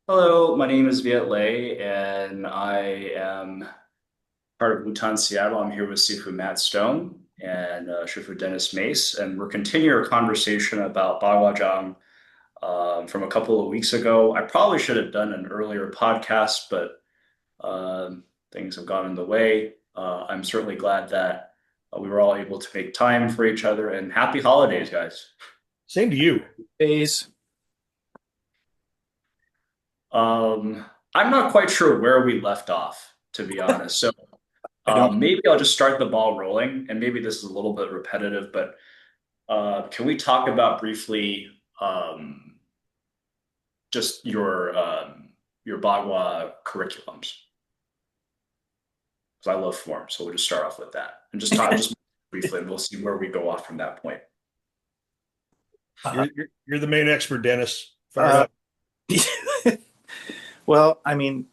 Hello, my name is Viet Lei, and I am part of Bhutan, Seattle. I'm here with Shifu Matt Stone and Shifu Dennis Mace, and we're continuing our conversation about Baguazhang from a couple of weeks ago. I probably should have done an earlier podcast, but things have gone in the way. I'm certainly glad that we were all able to make time for each other, and happy holidays, guys. Same to you. Days. I'm not quite sure where we left off, to be honest. So I don't. maybe I'll just start the ball rolling, and maybe this is a little bit repetitive, but can we talk about briefly just your Bagua curriculums? Because I love form, so we'll just start off with that and just talk just briefly, and we'll see where we go off from that point. Uh, You're the main expert, Dennis. Fire uh, up. well, I mean,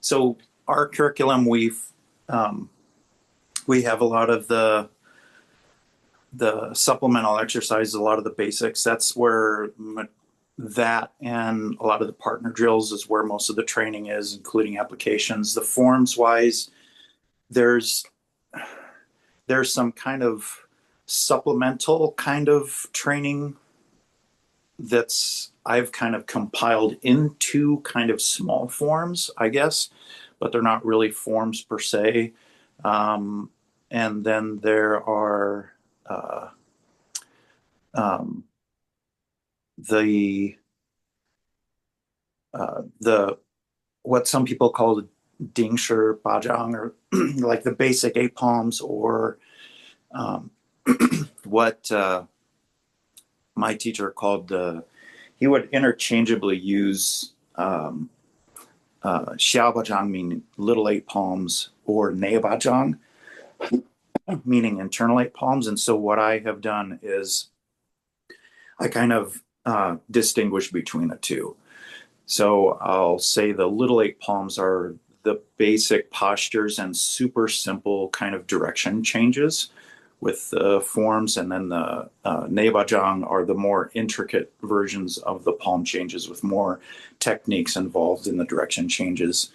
so our curriculum, we have a lot of the supplemental exercises, a lot of the basics. That's where that and a lot of the partner drills is where most of the training is, including applications. The forms wise, there's there's some kind of supplemental kind of training that's I've kind of compiled into kind of small forms, I guess, but they're not really forms per se. Um, and then there are uh, um, the the what some people call the Dingshi Bajang, or like the basic eight palms, or um, what my teacher called the he would interchangeably use Xiaobajang, meaning little eight palms, or Neibajang, meaning internal eight palms. And so what I have done is I kind of distinguish between the two. So I'll say the little eight palms are the basic postures and super simple kind of direction changes with the forms, and then the Neibajang are the more intricate versions of the palm changes with more techniques involved in the direction changes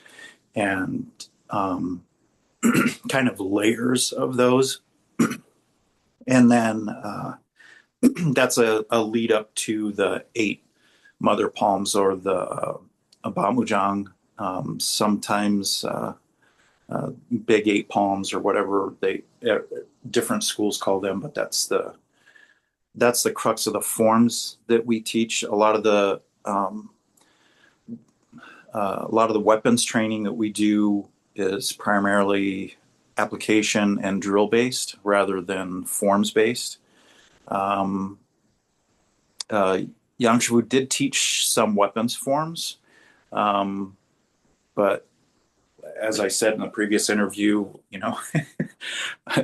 and kind of layers of those. And then that's a lead up to the eight mother palms, or the Bamujang, sometimes big eight palms, or whatever they different schools call them. But that's the crux of the forms that we teach. A lot of the weapons training that we do is primarily application and drill based rather than forms based. Um, uh, Yangshu did teach some weapons forms, um, but as I said in the previous interview,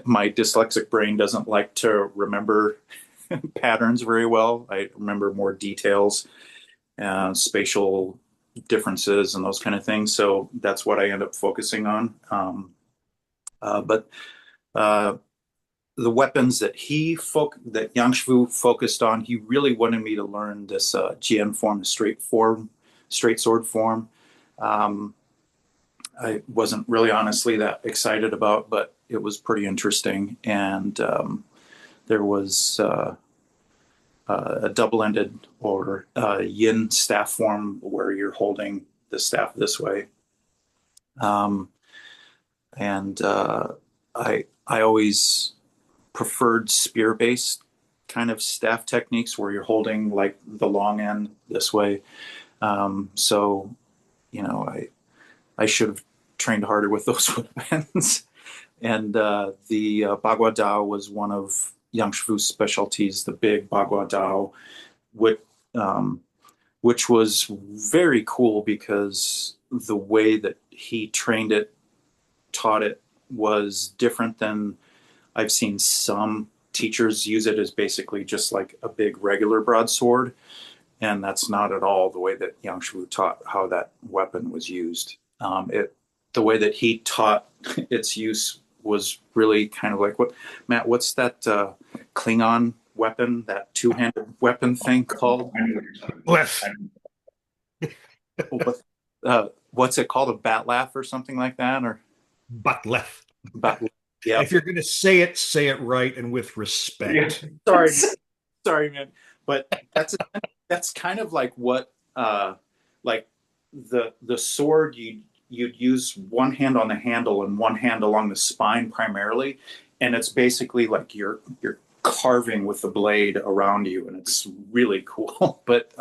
my dyslexic brain doesn't like to remember patterns very well. I remember more details, spatial differences, and those kind of things. So that's what I end up focusing on. But uh, the weapons that Yang focused on, he really wanted me to learn this Jian form, the straight sword form. Um, I wasn't really honestly that excited about, but it was pretty interesting. And there was a double-ended, or yin staff form, where you're holding the staff this way. Um, and I always preferred spear-based kind of staff techniques where you're holding like the long end this way. So, I should have trained harder with those weapons. And the Bagua Dao was one of Yang Shifu's specialties, the big Bagua Dao, which, um, which was very cool because the way that he trained it, taught it, was different than I've seen some teachers use it, as basically just like a big regular broadsword. And that's not at all the way that Yang Shu taught how that weapon was used. The way that he taught its use was really kind of like Matt, what's that Klingon weapon, that two-handed weapon thing called? I know what you're talking about. Left. what, what's it called? A bat laugh or something like that? Or Batleth. bat? Yeah. If you're going to say it right and with Yeah. respect. Sorry, sorry, man. But that's kind of like what like the sword you'd use one hand on the handle and one hand along the spine primarily, and it's basically like you're carving with the blade around you, and it's really cool. But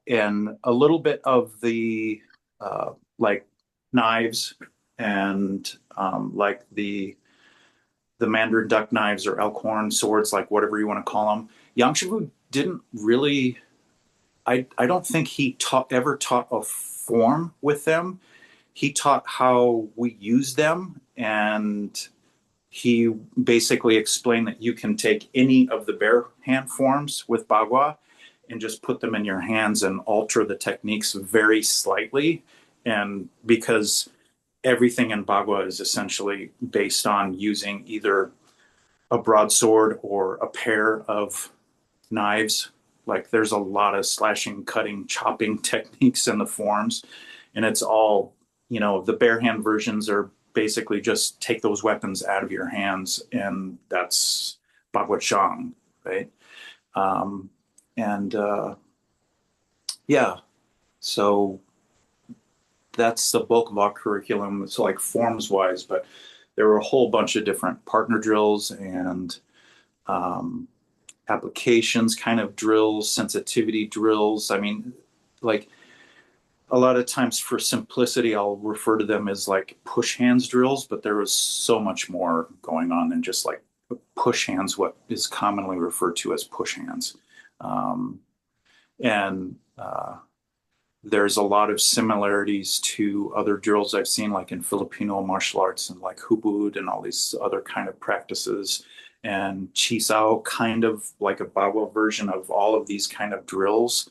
and a little bit of the like knives and like the Mandarin duck knives or elkhorn swords, like whatever you want to call them. Yang Shifu didn't really. I don't think he ever taught a form with them. He taught how we use them, and he basically explained that you can take any of the bare hand forms with Bagua and just put them in your hands and alter the techniques very slightly. And because everything in Bagua is essentially based on using either a broadsword or a pair of knives. Like there's a lot of slashing, cutting, chopping techniques in the forms, and it's all, the bare hand versions are basically just take those weapons out of your hands, and that's Baguazhang, right? And yeah, so that's the bulk of our curriculum. It's like forms wise, but there were a whole bunch of different partner drills and um, applications kind of drills, sensitivity drills. I mean, like a lot of times for simplicity, I'll refer to them as like push hands drills, but there was so much more going on than just like push hands, what is commonly referred to as push hands. And there's a lot of similarities to other drills I've seen, like in Filipino martial arts and like hubud and all these other kind of practices. And chisao, kind of like a Bagua version of all of these kind of drills.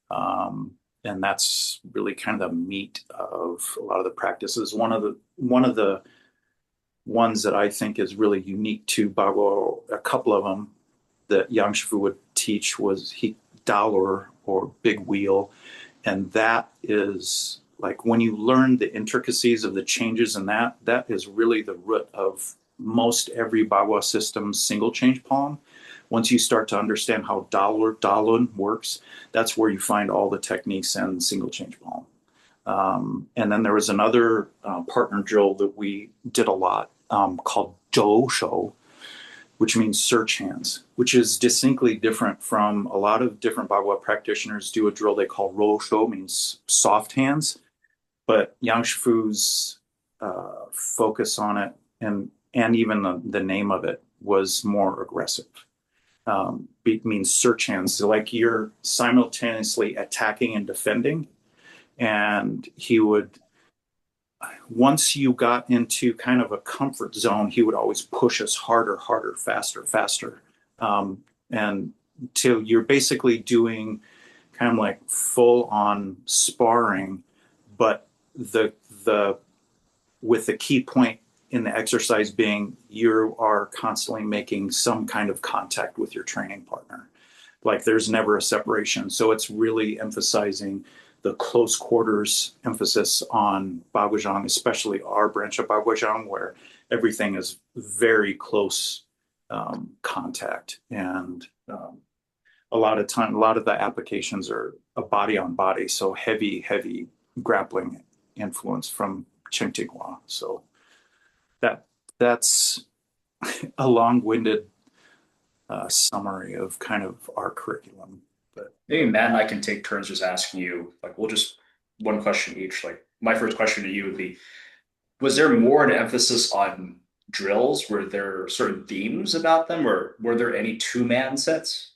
And that's really kind of the meat of a lot of the practices. One of the ones that I think is really unique to Bagua, a couple of them that Yang Shifu would teach was Dalur or big wheel. And that is like when you learn the intricacies of the changes in that is really the root of most every Bagua system's single change palm. Once you start to understand how Dalun works, that's where you find all the techniques in single change palm. And then there was another partner drill that we did a lot called Zhou Shou, which means search hands, which is distinctly different from a lot of different Bagua practitioners do a drill they call Ro Shou, means soft hands. But Yang Shifu's focus on it and even the name of it was more aggressive. It means search hands. So like you're simultaneously attacking and defending. And he would, once you got into kind of a comfort zone, he would always push us harder, harder, faster, faster. And till you're basically doing kind of like full on sparring, but the with the key point in the exercise being you are constantly making some kind of contact with your training partner. Like there's never a separation. So it's really emphasizing the close quarters emphasis on Baguazhang, especially our branch of Baguazhang, where everything is very close contact. And a lot of the applications are a body on body. So heavy grappling influence from Cheng. So that's a long-winded summary of kind of our curriculum. But Maybe Matt and I can take turns just asking you, like, we'll just one question each. Like, my first question to you would be, was there more an emphasis on drills? Were there certain themes about them, or were there any two-man sets?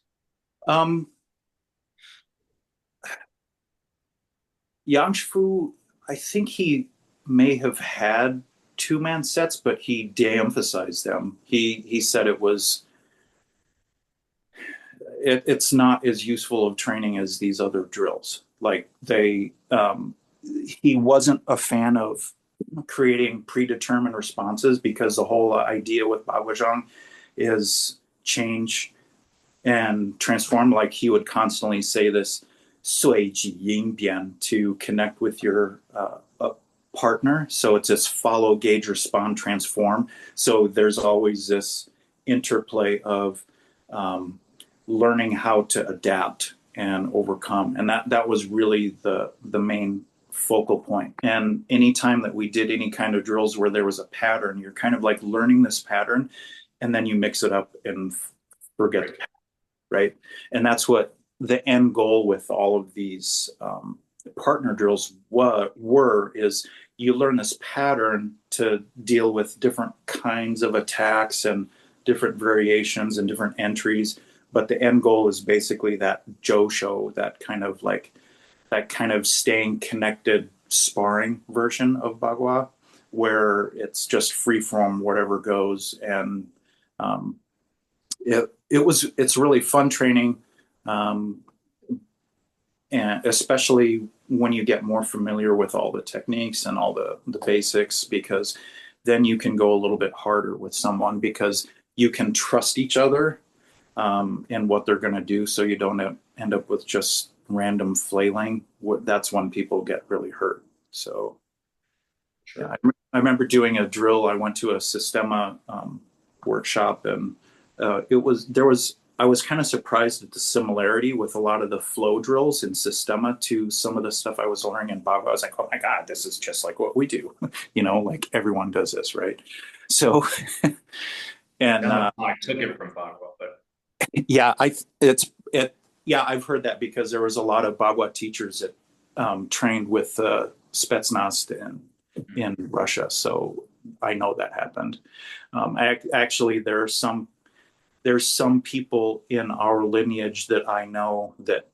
um, Yang Fu, I think he may have had two-man sets, but he de-emphasized them. He said it's not as useful of training as these other drills. Like he wasn't a fan of creating predetermined responses because the whole idea with Baguazhang is change and transform. Like he would constantly say this sui ji yin bian to connect with your partner. So it's this follow, gauge, respond, transform. So there's always this interplay of learning how to adapt and overcome, and that was really the main focal point. And anytime that we did any kind of drills where there was a pattern, you're kind of like learning this pattern, and then you mix it up and forget the pattern, right? And that's what the end goal with all of these partner drills were is you learn this pattern to deal with different kinds of attacks and different variations and different entries. But the end goal is basically that Josho, that kind of staying connected sparring version of Bagua, where it's just free form, whatever goes. And it's really fun training. And especially when you get more familiar with all the techniques and all the basics, because then you can go a little bit harder with someone because you can trust each other and what they're going to do, so you don't end up with just random flailing. That's when people get really hurt. So Sure. yeah, I remember doing a drill. I went to a Sistema workshop, and I was kind of surprised at the similarity with a lot of the flow drills in Sistema to some of the stuff I was learning in Bagua. I was like, oh my God, this is just like what we do. Like everyone does this, right? So, and I took it from Bagua, but yeah, I've heard that because there was a lot of Bagua teachers that trained with Spetsnaz in Russia, so I know that happened. Actually, there's some people in our lineage that I know that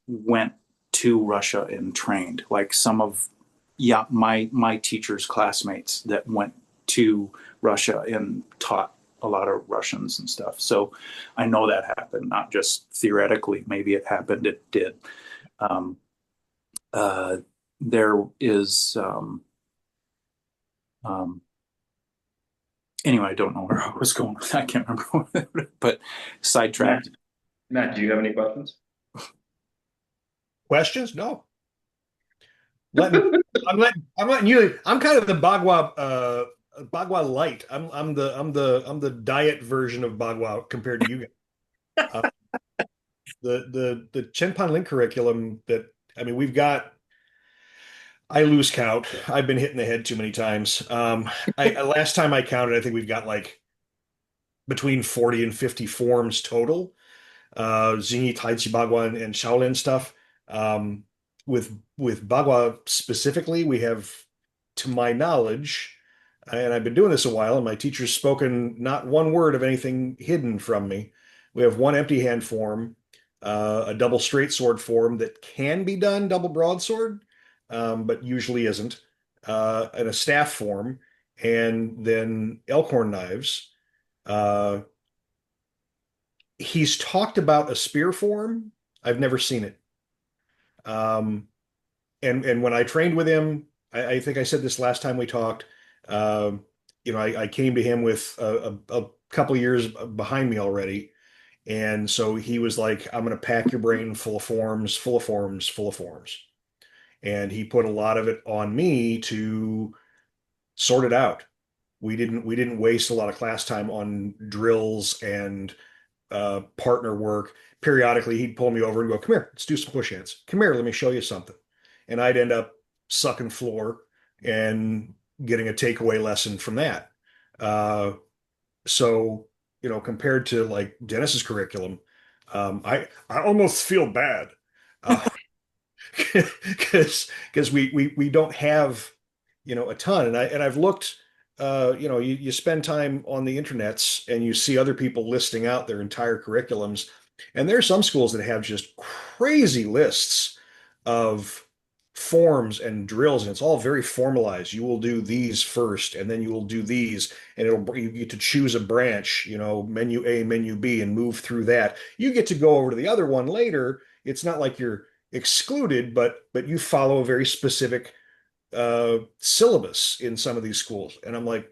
went to Russia and trained, like some of my teachers' classmates that went to Russia and taught a lot of Russians and stuff. So I know that happened, not just theoretically. Maybe it happened. It did. There is. Anyway, I don't know where I was going. I can't remember, but sidetracked. Matt, do you have any questions? Questions? No. I'm letting you. I'm kind of the Bagua light. I'm the diet version of Bagua compared to you guys. The Chen Pan Ling curriculum that I mean we've got. I lose count. I've been hit in the head too many times. Last time I counted, I think we've got like between 40 and 50 forms total. Xingyi, Tai Chi, Bagua, and Shaolin stuff. With Bagua specifically, we have, to my knowledge, and I've been doing this a while, and my teacher's spoken not one word of anything hidden from me. We have one empty hand form, a double straight sword form that can be done double broadsword, but usually isn't, and a staff form, and then elkhorn knives. Uh, he's talked about a spear form. I've never seen it. Um, and when I trained with him, I think I said this last time we talked. I came to him with a couple years behind me already, and so he was like, "I'm going to pack your brain full of forms, full of forms, full of forms," and he put a lot of it on me to sort it out. We didn't waste a lot of class time on drills and partner work. Periodically, he'd pull me over and go, "Come here, let's do some push hands. Come here, let me show you something." And I'd end up sucking floor and getting a takeaway lesson from that. Uh, so, compared to like Dennis's curriculum, I almost feel bad because we don't have a ton. And I've looked. You spend time on the internets and you see other people listing out their entire curriculums, and there are some schools that have just crazy lists of forms and drills, and it's all very formalized. You will do these first, and then you will do these, and you get to choose a branch, menu A, menu B, and move through that. You get to go over to the other one later. It's not like you're excluded, but you follow a very specific syllabus in some of these schools, and I'm like,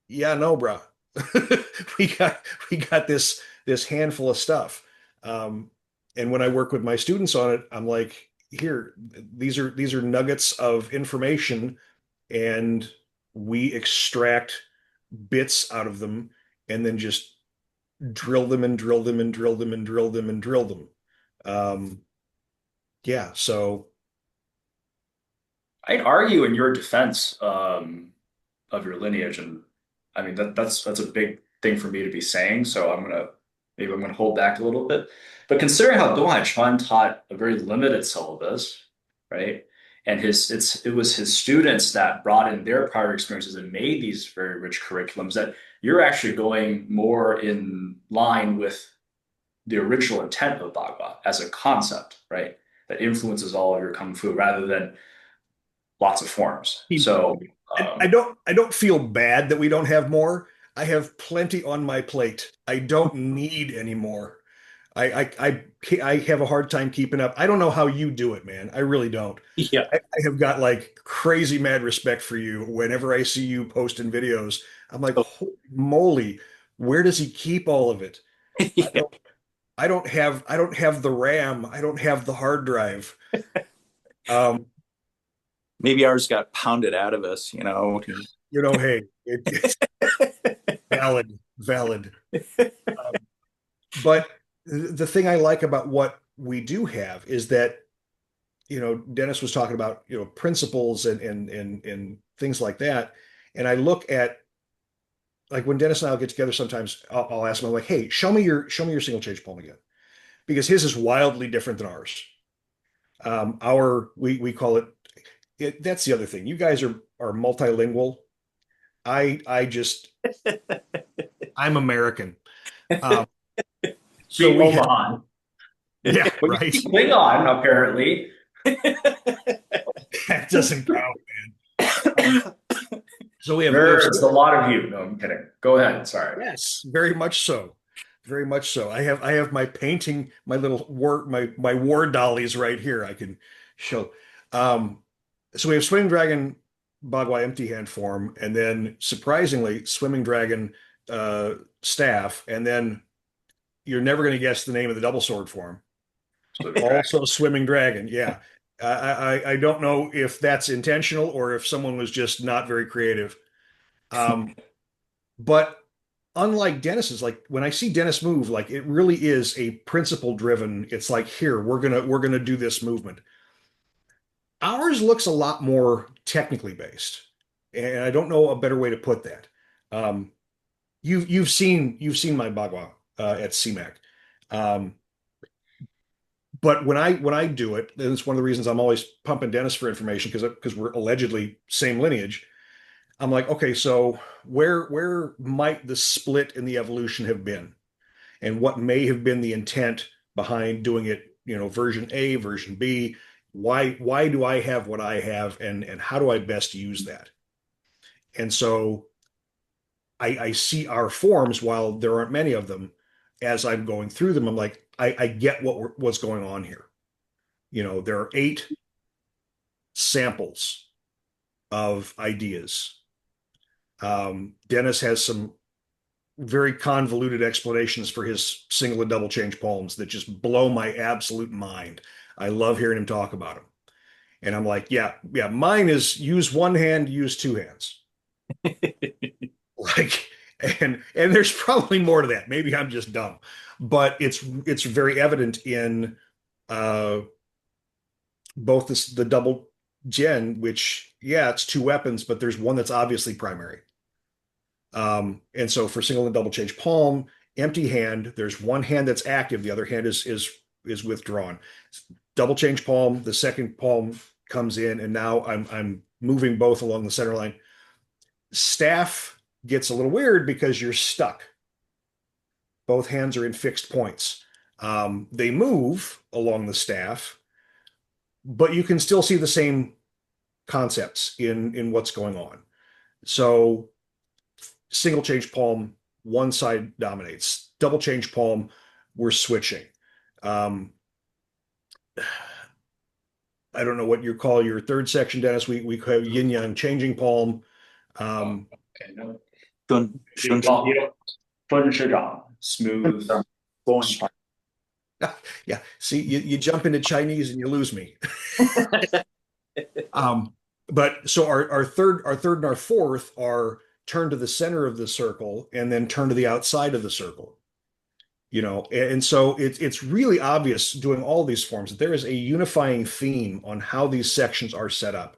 yeah, no, bro, we got this handful of stuff, And when I work with my students on it, I'm like, here, these are nuggets of information, and we extract bits out of them and then just drill them and drill them and drill them and drill them and drill them. Um, yeah, so I'd argue in your defense of your lineage, and I mean that's a big thing for me to be saying. So I'm gonna hold back a little bit. But considering how Donghai Chuan taught a very limited syllabus, right? And it was his students that brought in their prior experiences and made these very rich curriculums that you're actually going more in line with the original intent of Bagua as a concept, right? That influences all of your kung fu rather than lots of forms. So um, I don't feel bad that we don't have more. I have plenty on my plate. I don't need any more. I have a hard time keeping up. I don't know how you do it, man. I really don't. Yeah. I have got like crazy mad respect for you. Whenever I see you posting videos, I'm like, holy moly, where does he keep all of it? I Yeah. don't, I don't have the RAM. I don't have the hard drive. Um, Maybe ours got pounded out of us, you know. hey, it's valid, valid. Um, but the thing I like about what we do have is that, Dennis was talking about, principles and things like that. And I look at, like, when Dennis and I'll get together, sometimes I'll ask him, I'm like, hey, show me your single change poem again. Because his is wildly different than ours. We call it, that's the other thing. You guys are multilingual. I just, I'm American. Um, so speak we have, Omahan. yeah, But you right. speak Klingon, apparently. That doesn't count. So we have There's a lot of you. No, I'm kidding. Go ahead. Sorry. yes, very much so. Very much so. I have my painting, my little war, my war dollies right here. I can show. Um, so we have Swimming Dragon Bagua empty hand form, and then surprisingly, Swimming Dragon staff, and then you're never going to guess the name of the double sword form. Swimming dragon. Also Swimming Dragon, yeah. I don't know if that's intentional or if someone was just not very creative. Um, but unlike Dennis's, like when I see Dennis move, like it really is a principle driven. It's like, here, we're gonna do this movement. Ours looks a lot more technically based, and I don't know a better way to put that. Um, you've seen my Bagua at CMAC. Um, but when I do it, and it's one of the reasons I'm always pumping Dennis for information because we're allegedly same lineage. I'm like, okay, so where might the split in the evolution have been, and what may have been the intent behind doing it? Version A, version B. Why do I have what I have, and how do I best use that? And so I see our forms, while there aren't many of them. As I'm going through them, I'm like, I get what's going on here. There are 8 samples of ideas. Dennis has some very convoluted explanations for his single and double change poems that just blow my absolute mind. I love hearing him talk about them. And I'm like, yeah, yeah, mine is use one hand, use 2 hands. Like, and there's probably more to that. Maybe I'm just dumb, but it's very evident in uh both the double gen, which, yeah, it's 2 weapons, but there's one that's obviously primary. And so for single and double change palm, empty hand, there's one hand that's active, the other hand is withdrawn. Double change palm, the second palm comes in, and now I'm moving both along the center line. Staff gets a little weird because you're stuck. Both hands are in fixed points. They move along the staff, but you can still see the same concepts in what's going on. So single change palm, one side dominates. Double change palm, we're switching. Um, I don't know what you call your third section, Dennis. We have yin yang changing palm. Um, Okay, no. Shun, shun, Well, you know, 分是长 smooth. flowing. Yeah. See, you jump into Chinese and you lose me. Um, but so our third and our fourth are turn to the center of the circle and then turn to the outside of the circle. And so it's really obvious doing all these forms that there is a unifying theme on how these sections are set up.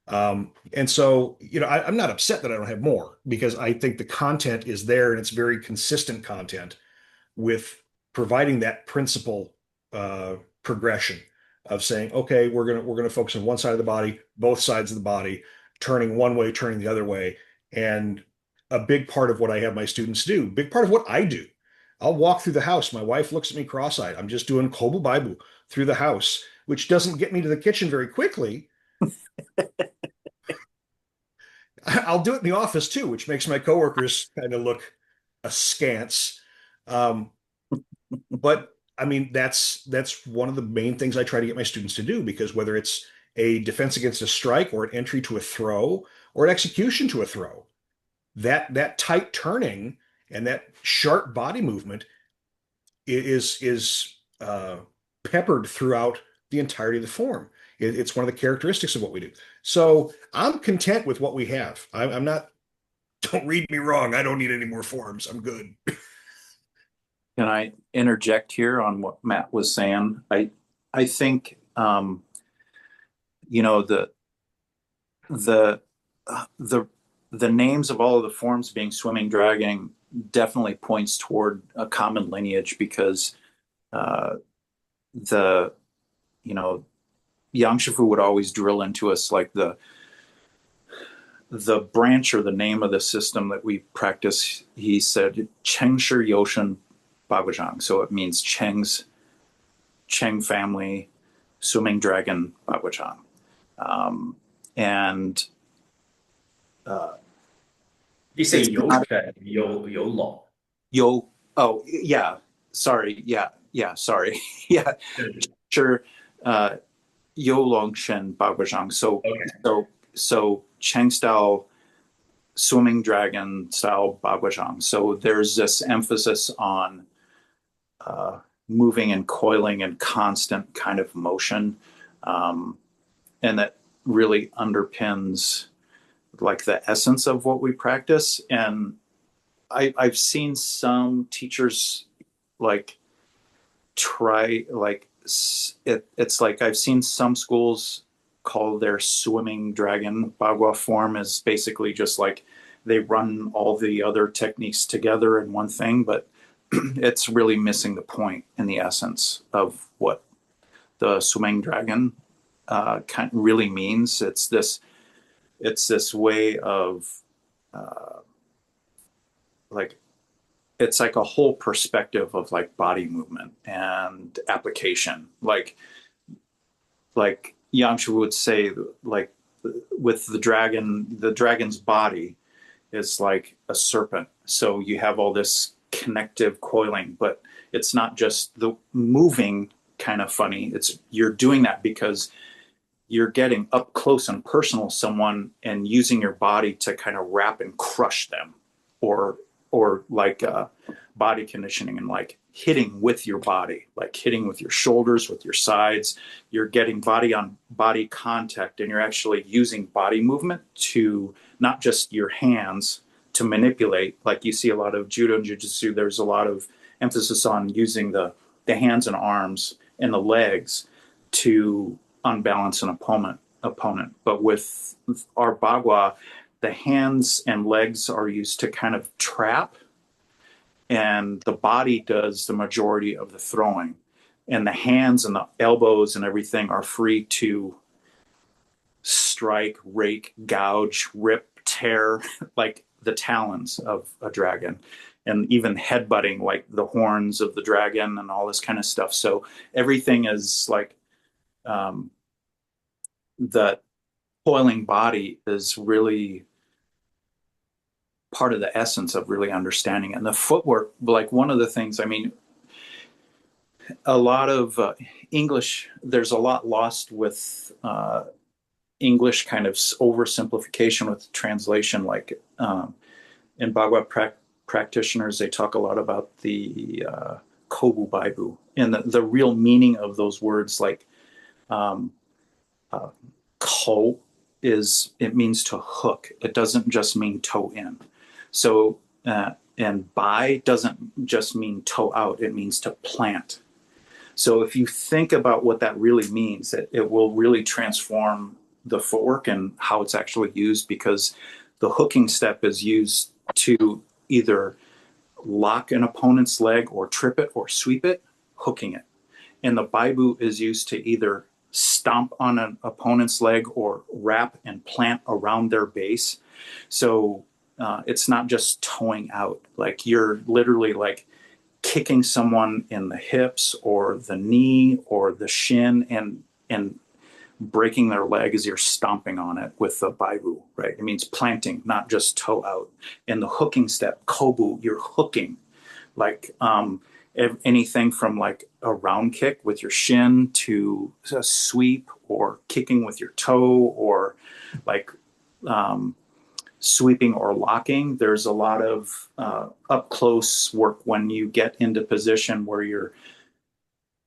And so, I'm not upset that I don't have more because I think the content is there and it's very consistent content with providing that principle progression of saying, okay, we're gonna focus on one side of the body, both sides of the body, turning one way, turning the other way. And a big part of what I have my students do, big part of what I do, I'll walk through the house. My wife looks at me cross-eyed. I'm just doing kobu baibu through the house, which doesn't get me to the kitchen very quickly. I'll do it in the office too, which makes my coworkers kind of look askance. Um, but I mean, that's one of the main things I try to get my students to do because whether it's a defense against a strike or an entry to a throw or an execution to a throw, that tight turning and that sharp body movement is peppered throughout the entirety of the form. It's one of the characteristics of what we do. So I'm content with what we have. I'm not. Don't read me wrong. I don't need any more forms. I'm good. Can I interject here on what Matt was saying? I think the the the the names of all of the forms being swimming, dragging definitely points toward a common lineage because the Yang Shifu would always drill into us like the branch or the name of the system that we practice. He said Cheng Shi Yoshin Baguazhang. So it means Cheng family, swimming dragon Baguazhang. And You say Yo Chen, Yo Long. Yo, oh, yeah, sorry. Yeah, sorry. Yeah, sure. Yo Long Shen Baguazhang. So, Okay. so Cheng style, swimming dragon style Baguazhang. So there's this emphasis on moving and coiling and constant kind of motion. And that really underpins like the essence of what we practice. And I've seen some teachers like try like it's like I've seen some schools call their swimming dragon bagua form as basically just like they run all the other techniques together in one thing, but it's really missing the point and the essence of what the swimming dragon kind of really means. It's this way of uh, like it's like a whole perspective of like body movement and application. Like Yangshu would say, like with the dragon's body is like a serpent. So you have all this connective coiling, but it's not just the moving kind of funny. It's you're doing that because you're getting up close and personal with someone and using your body to kind of wrap and crush them or like body conditioning and like hitting with your body, like hitting with your shoulders, with your sides. You're getting body on body contact and you're actually using body movement to not just your hands to manipulate. Like you see a lot of judo and jiu-jitsu, there's a lot of emphasis on using the hands and arms and the legs to unbalance an opponent. But with our bagua, the hands and legs are used to kind of trap, and the body does the majority of the throwing. And the hands and the elbows and everything are free to strike, rake, gouge, rip, tear, like the talons of a dragon, and even headbutting, like the horns of the dragon and all this kind of stuff. So everything is like the coiling body is really part of the essence of really understanding it. And the footwork, like one of the things, I mean, a lot of English, there's a lot lost with English kind of oversimplification with translation. Like in Bagua practitioners, they talk a lot about the kobu baibu. And the real meaning of those words, like um, ko, it means to hook. It doesn't just mean toe in. So, and bai doesn't just mean toe out, it means to plant. So if you think about what that really means, it will really transform the footwork and how it's actually used, because the hooking step is used to either lock an opponent's leg or trip it or sweep it, hooking it. And the baibu is used to either stomp on an opponent's leg or wrap and plant around their base. So it's not just toeing out. Like you're literally like kicking someone in the hips or the knee or the shin and breaking their leg as you're stomping on it with the baibu, right? It means planting, not just toe out. And the hooking step, kobu, you're hooking, like anything from like a round kick with your shin to a sweep, or kicking with your toe, or like sweeping or locking. There's a lot of up close work when you get into position where you're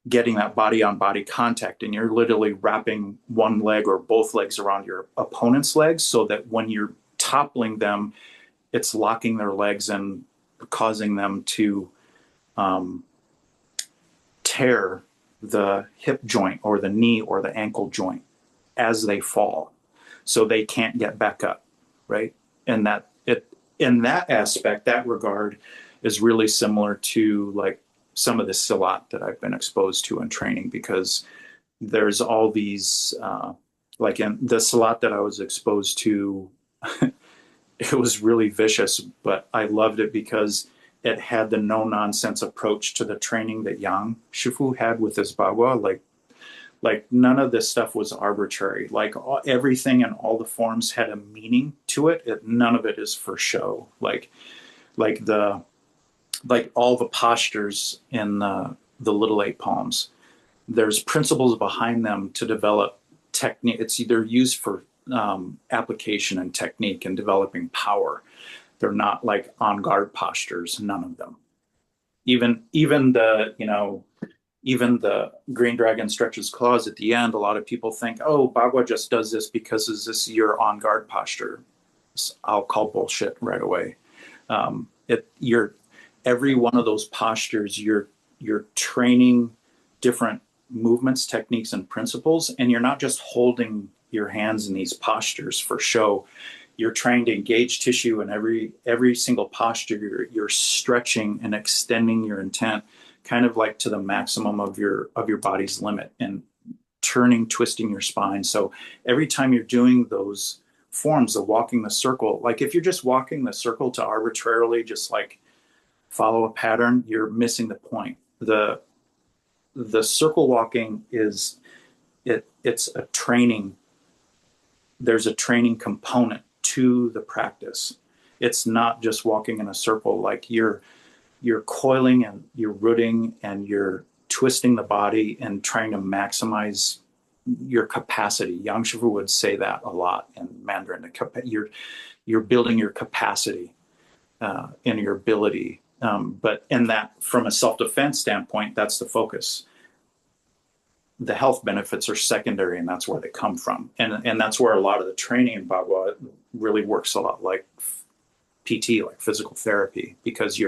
getting that body on body contact, and you're literally wrapping one leg or both legs around your opponent's legs, so that when you're toppling them, it's locking their legs and causing them to tear the hip joint or the knee or the ankle joint as they fall, so they can't get back up, right? And that it, in that aspect, that regard, is really similar to like some of the silat that I've been exposed to in training, because there's all these like in the silat that I was exposed to, it was really vicious, but I loved it because it had the no nonsense approach to the training that Yang Shifu had with his Bagua. Like none of this stuff was arbitrary. Like everything and all the forms had a meaning to it. None of it is for show. Like all the postures in the little eight palms, there's principles behind them to develop technique. It's either used for application and technique and developing power. They're not like on guard postures, none of them. Even the, even the green dragon stretches claws at the end, a lot of people think, oh, Bagua just does this because is this your on guard posture? I'll call bullshit right away. Every one of those postures, you're training different movements, techniques, and principles, and you're not just holding your hands in these postures for show. You're trying to engage tissue in every single posture. You're stretching and extending your intent, kind of like to the maximum of your body's limit, and turning, twisting your spine. So every time you're doing those forms of walking the circle, like if you're just walking the circle to arbitrarily just like follow a pattern, you're missing the point. The circle walking is it's a training. There's a training component to the practice. It's not just walking in a circle. Like you're coiling and you're rooting and you're twisting the body and trying to maximize your capacity. Yang Shifu would say that a lot in Mandarin. You're building your capacity and your ability. But in that, from a self-defense standpoint, that's the focus. The health benefits are secondary, and that's where they come from. And that's where a lot of the training in Bagua really works a lot like PT, like physical therapy, because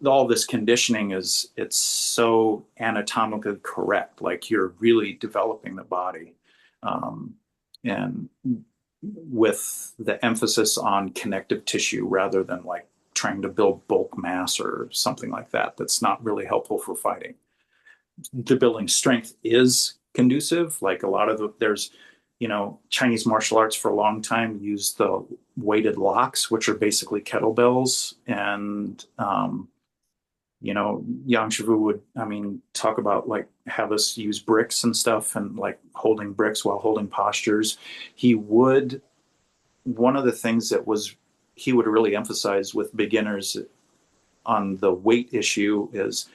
all this conditioning it's so anatomically correct. Like you're really developing the body, and with the emphasis on connective tissue rather than like trying to build bulk mass or something like that. That's not really helpful for fighting. The building strength is conducive. Like a lot of there's, Chinese martial arts for a long time used the weighted locks, which are basically kettlebells. And, Yang Shifu would, talk about like have us use bricks and stuff and like holding bricks while holding postures. One of the things that he would really emphasize with beginners on the weight issue is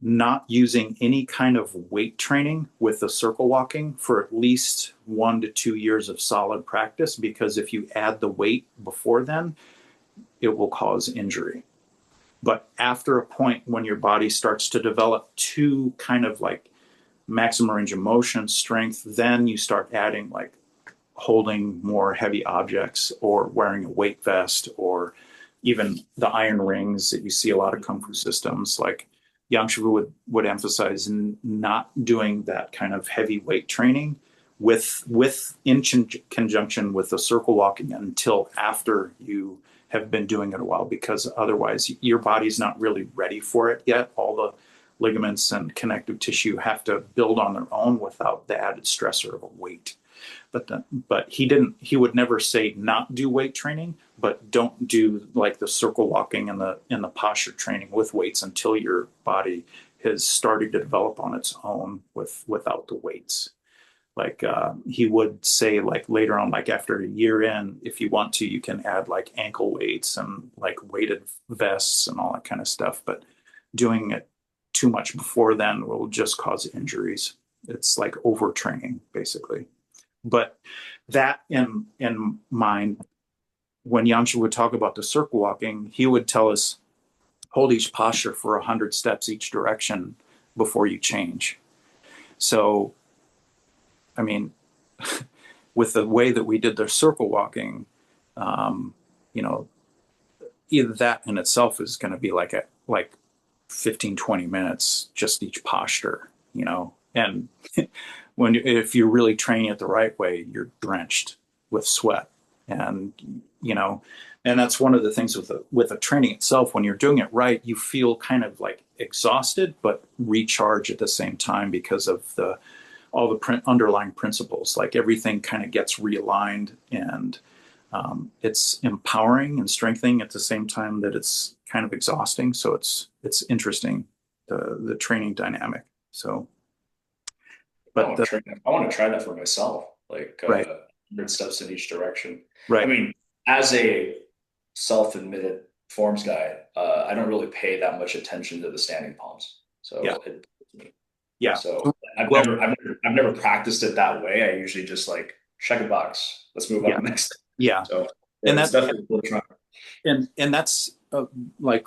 not using any kind of weight training with the circle walking for at least 1 to 2 years of solid practice, because if you add the weight before then, it will cause injury. But after a point when your body starts to develop to kind of like maximum range of motion, strength, then you start adding like holding more heavy objects or wearing a weight vest or even the iron rings that you see a lot of kung fu systems. Like Yang Shifu would emphasize not doing that kind of heavy weight training with in conjunction with the circle walking until after you have been doing it a while, because otherwise your body's not really ready for it yet. All the ligaments and connective tissue have to build on their own without the added stressor of a weight. But he would never say not do weight training, but don't do like the circle walking and the posture training with weights until your body has started to develop on its own without the weights. Like he would say like later on, like after a year in, if you want to, you can add like ankle weights and like weighted vests and all that kind of stuff. But doing it too much before then will just cause injuries. It's like overtraining basically. But that in mind, when Yangshu would talk about the circle walking, he would tell us hold each posture for 100 steps each direction before you change. So, I mean, with the way that we did the circle walking, you know, either that in itself is going to be like 15, 20 minutes, just each posture, you know, and if you're really training it the right way, you're drenched with sweat. And, you know, and that's one of the things with the training itself. When you're doing it right, you feel kind of like exhausted, but recharge at the same time because of all the underlying principles. Like everything kind of gets realigned, and it's empowering and strengthening at the same time that it's kind of exhausting. So it's interesting, the training dynamic. So. But I want to try that for myself, like right. 100 steps in each direction. Right. I mean, as a self-admitted forms guy, I don't really pay that much attention to the standing palms. So yeah. So I've never practiced it that way. I usually just like check a box. Let's move on to the next. Yeah. So and that's definitely cool to try. And that's like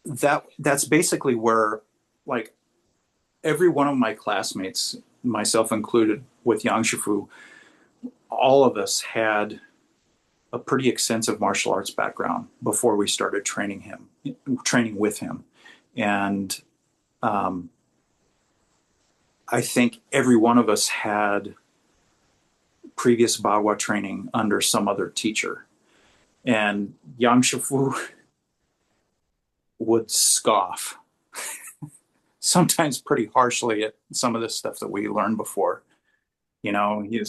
that's basically where like every one of my classmates, myself included, with Yang Shifu, all of us had a pretty extensive martial arts background before we started training with him. And I think every one of us had previous Bagua training under some other teacher. And Yang Shifu would scoff sometimes pretty harshly at some of the stuff that we learned before. You know, he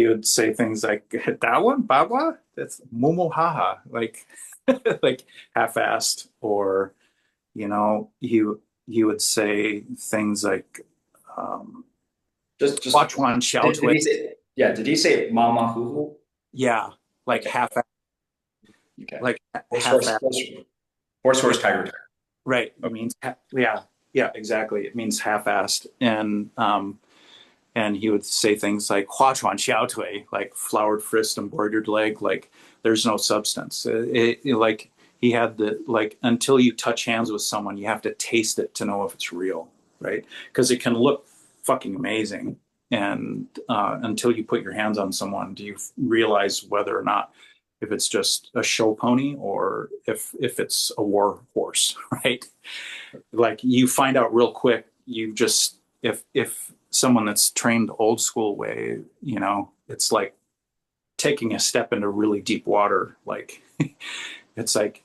would say things like, that one, Bagua? That's Momo Haha, like like half-assed. Or, you know, he would say things like just Huachuan Xiao Tui. Did he say Mama Hoo Hoo? Yeah, like okay. half-assed. Okay. Like horse tiger. Right. It means yeah, exactly. It means half-assed. And he would say things like Huachuan Xiao Tui, like flowered fist, embroidered leg, like there's no substance. Like he had until you touch hands with someone, you have to taste it to know if it's real, right? Because it can look fucking amazing, and until you put your hands on someone, do you realize whether or not if it's just a show pony or if it's a war horse, right? Like you find out real quick. You just if someone that's trained old school way, you know, it's like taking a step into really deep water. Like it's like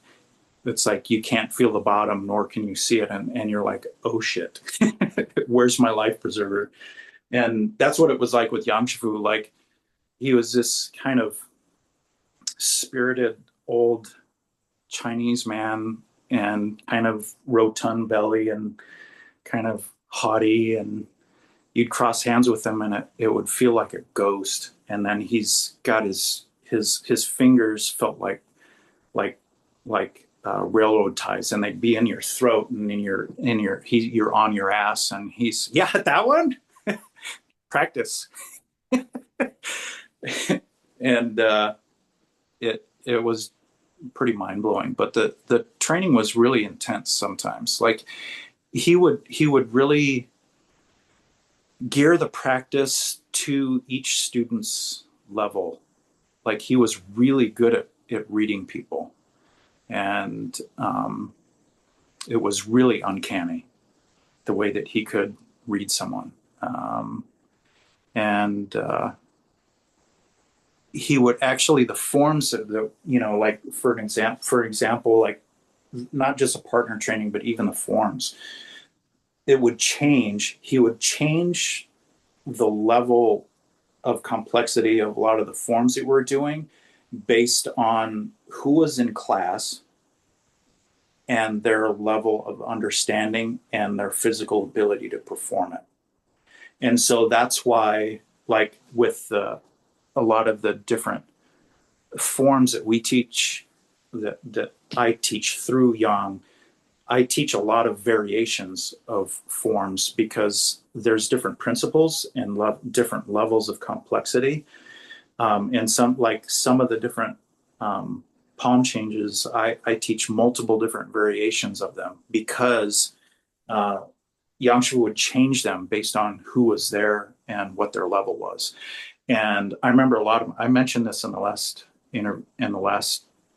you can't feel the bottom, nor can you see it, and you're like, oh shit, where's my life preserver? And that's what it was like with Yang Shifu. Like he was this kind of spirited old Chinese man, and kind of rotund belly and kind of haughty, and you'd cross hands with him and it would feel like a ghost. And then he's got his fingers felt like railroad ties, and they'd be in your throat and you're on your ass, and he's that one. Practice. And it was pretty mind-blowing. But the training was really intense sometimes. Like he would really gear the practice to each student's level. Like he was really good at reading people. And it was really uncanny the way that he could read someone. And he would actually, the forms of the, like for example, like not just a partner training, but even the forms, it would change. He would change the level of complexity of a lot of the forms that we're doing based on who was in class and their level of understanding and their physical ability to perform it. And so that's why, like with a lot of the different forms that we teach, that I teach through Yang, I teach a lot of variations of forms because there's different principles and different levels of complexity. And some of the different palm changes, I teach multiple different variations of them because Yangshu would change them based on who was there and what their level was. And I remember I mentioned this in the last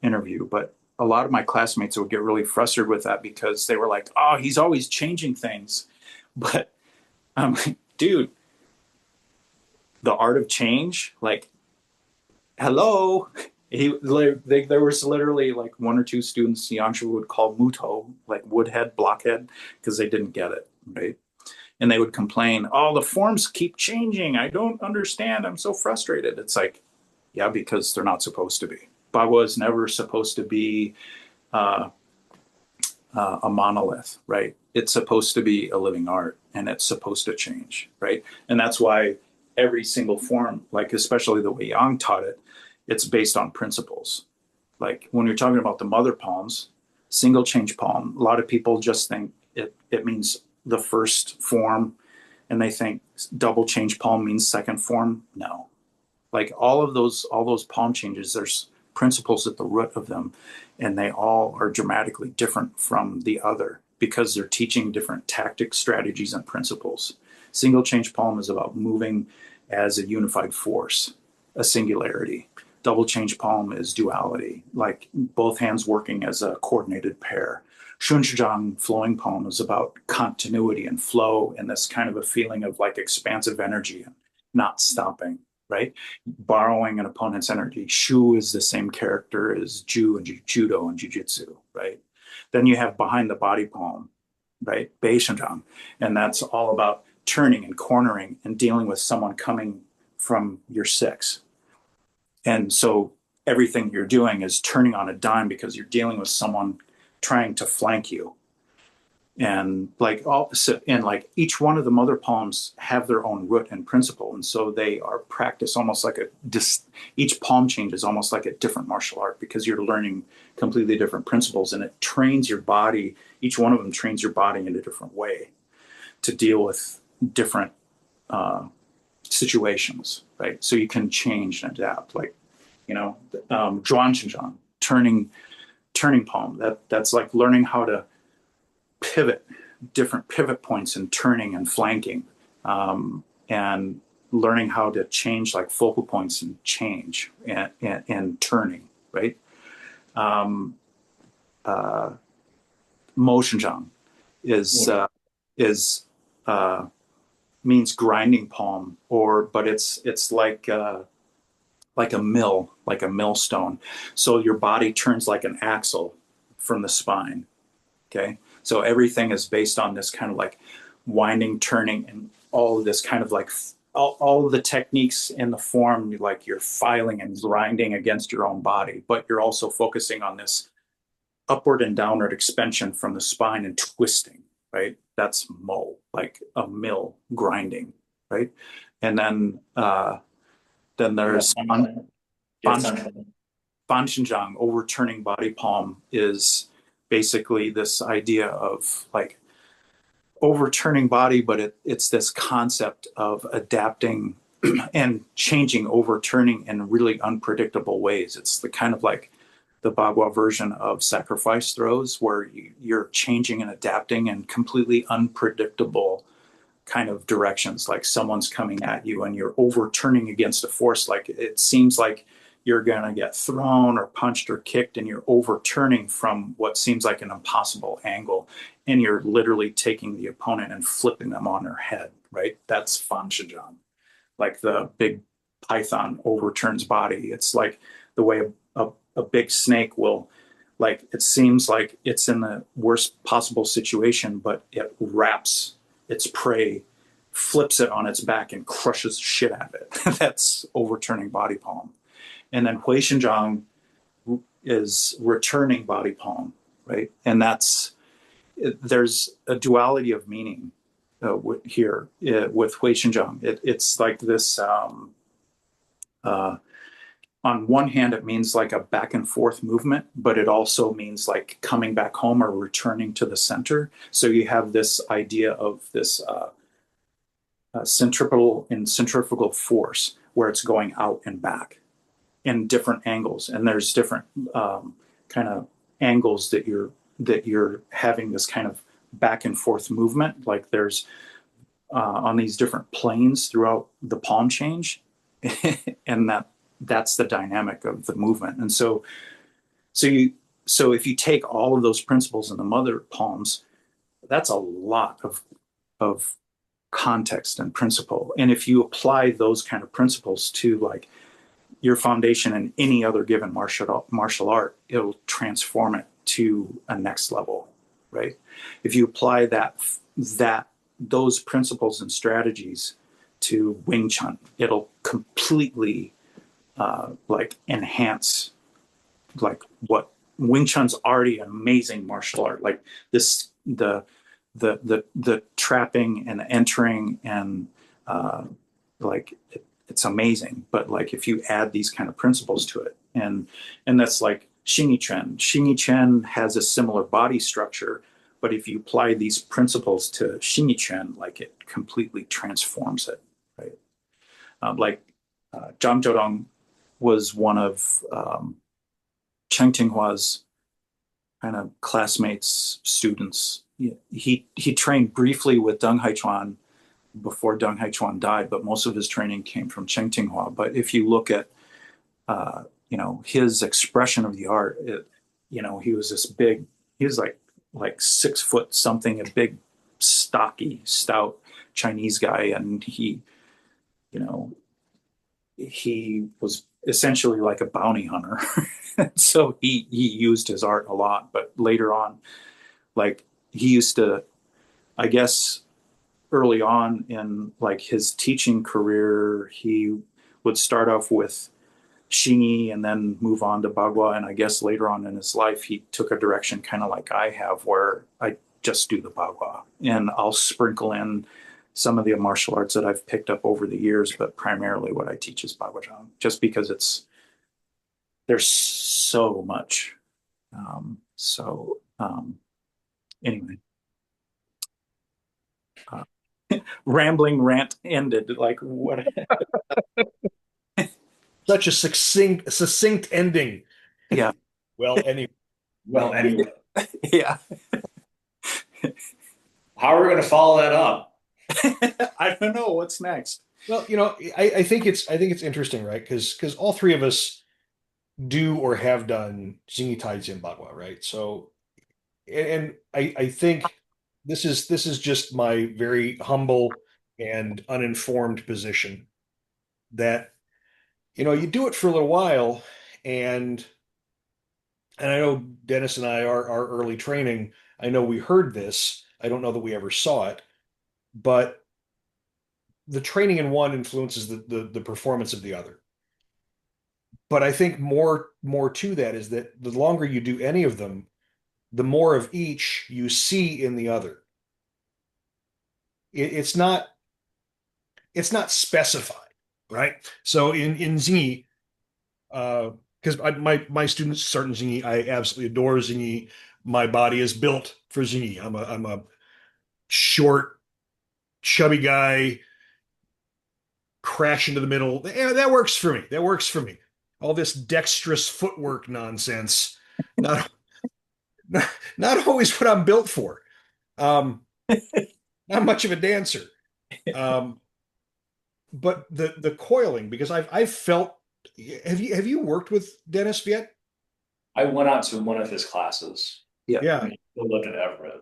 interview, but a lot of my classmates would get really frustrated with that because they were like, "Oh, he's always changing things." But I'm like, dude, the art of change, like, hello. There was literally like one or two students Yangshu would call Muto, like woodhead, blockhead, because they didn't get it, right? And they would complain, "Oh, the forms keep changing. I don't understand. I'm so frustrated." It's like, yeah, because they're not supposed to be. Bagua is never supposed to be a monolith, right? It's supposed to be a living art, and it's supposed to change, right? And that's why every single form, like especially the way Yang taught it, it's based on principles. Like when you're talking about the mother palms, single change palm, a lot of people just think it means the first form, and they think double change palm means second form. No, like all those palm changes, there's principles at the root of them, and they all are dramatically different from the other because they're teaching different tactics, strategies, and principles. Single change palm is about moving as a unified force, a singularity. Double change palm is duality, like both hands working as a coordinated pair. Shunzhang flowing palm is about continuity and flow and this kind of a feeling of like expansive energy and not stopping, right? Borrowing an opponent's energy. Shu is the same character as Ju and Judo and Jiu-Jitsu, right? Then you have behind the body palm, right? Bei Shenzhang. And that's all about turning and cornering and dealing with someone coming from your six. And so everything you're doing is turning on a dime because you're dealing with someone trying to flank you. And like each one of the mother palms have their own root and principle. And so they are practiced almost like each palm change is almost like a different martial art because you're learning completely different principles, and it trains your body. Each one of them trains your body in a different way to deal with different situations, right? So you can change and adapt, like, Zhuan Shenzhang, turning palm. That's like learning how to pivot, different pivot points and turning and flanking, and learning how to change like focal points and change and turning, right? Mo Shenzhang is means grinding palm, but it's like a millstone. So your body turns like an axle from the spine. Okay. So everything is based on this kind of like winding, turning, and all of this kind of like all of the techniques in the form, like you're filing and grinding against your own body, but you're also focusing on this upward and downward expansion from the spine and twisting, right? That's mo, like a mill grinding, right? And then there's Fan Xinjiang, overturning body palm, is basically this idea of like overturning body, but it's this concept of adapting and changing, overturning in really unpredictable ways. It's the kind of like the Bagua version of sacrifice throws, where you're changing and adapting and completely unpredictable kind of directions. Like someone's coming at you and you're overturning against a force. Like it seems like you're going to get thrown or punched or kicked, and you're overturning from what seems like an impossible angle. And you're literally taking the opponent and flipping them on their head, right? That's Fan Shijang. Like the big python overturns body. It's like the way a big snake will, like, it seems like it's in the worst possible situation, but it wraps its prey, flips it on its back, and crushes the shit out of it. That's overturning body palm. And then Hui Xinjiang is returning body palm, right? And there's a duality of meaning here with Hui Xinjiang. It's like this. On one hand, it means like a back and forth movement, but it also means like coming back home or returning to the center. So you have this idea of this centrifugal force where it's going out and back in different angles, and there's different kind of angles that you're having this kind of back and forth movement. Like there's on these different planes throughout the palm change, and that's the dynamic of the movement. And so if you take all of those principles in the mother palms, that's a lot of context and principle. And if you apply those kind of principles to like your foundation in any other given martial art, it'll transform it to a next level, right? If you apply those principles and strategies to Wing Chun, it'll completely like enhance like what Wing Chun's already an amazing martial art. Like this, the trapping and entering and like it's amazing. But like if you add these kind of principles to it, and that's like Xingyi Chen. Xingyi Chen has a similar body structure, but if you apply these principles to Xingyi Chen, like it completely transforms it, right? Like Zhang Zhodong was one of Cheng Tinghua's kind of classmates, students. He trained briefly with Deng Haichuan before Deng Haichuan died, but most of his training came from Cheng Tinghua. But if you look at his expression of the art, he was this big. He was like 6 foot something, a big, stocky, stout Chinese guy, and he was essentially like a bounty hunter. So he used his art a lot, but later on, like he used to, I guess early on in like his teaching career, he would start off with Xingyi and then move on to Bagua. And I guess later on in his life, he took a direction kind of like I have, where I just do the Bagua and I'll sprinkle in some of the martial arts that I've picked up over the years, but primarily what I teach is Baguazhang, just because there's so much. Anyway, uh, rambling rant ended. Like what? Such a succinct ending. Yeah. Well, anyway. Well, anyway, Yeah. how are we going to follow that up? I don't know what's next. Well, I think it's interesting, right? Because all three of us do or have done Xingyi Taizin Bagua, right? So, and I think this is just my very humble and uninformed position that you do it for a little while, and I know Dennis and I, our early training, I know we heard this. I don't know that we ever saw it, but the training in one influences the performance of the other. But I think more to that is that the longer you do any of them, the more of each you see in the other. It's not specified, right? So in Xingyi, because my students start in Xingyi, I absolutely adore Xingyi. My body is built for Xingyi. I'm a short, chubby guy, crash into the middle. Yeah, that works for me. That works for me. all this dexterous footwork nonsense. Not not always what I'm built for. Um, not much of a dancer. Um, but the coiling, because I've felt. Have you worked with Dennis Viet? I went out to one of his classes Yeah. Yeah. when he still lived in Everett.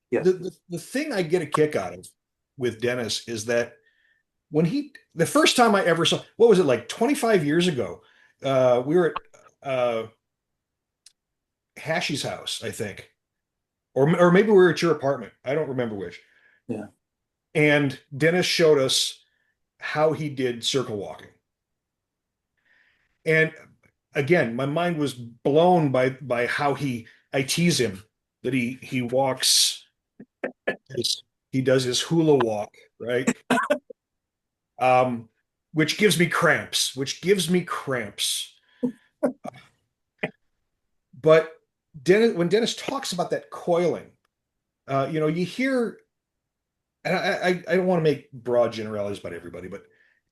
Yes. The thing I get a kick out of with Dennis is that the first time I ever saw, what was it, like 25 years ago? We were at Hashy's house, I think, or maybe we were at your apartment. I don't remember which. Yeah. And Dennis showed us how he did circle walking. And again, my mind was blown by how I tease him that he walks, he does his hula walk, right? Um, which gives me cramps, which gives me cramps. But when Dennis talks about that coiling, you hear, and I don't want to make broad generalities about everybody, but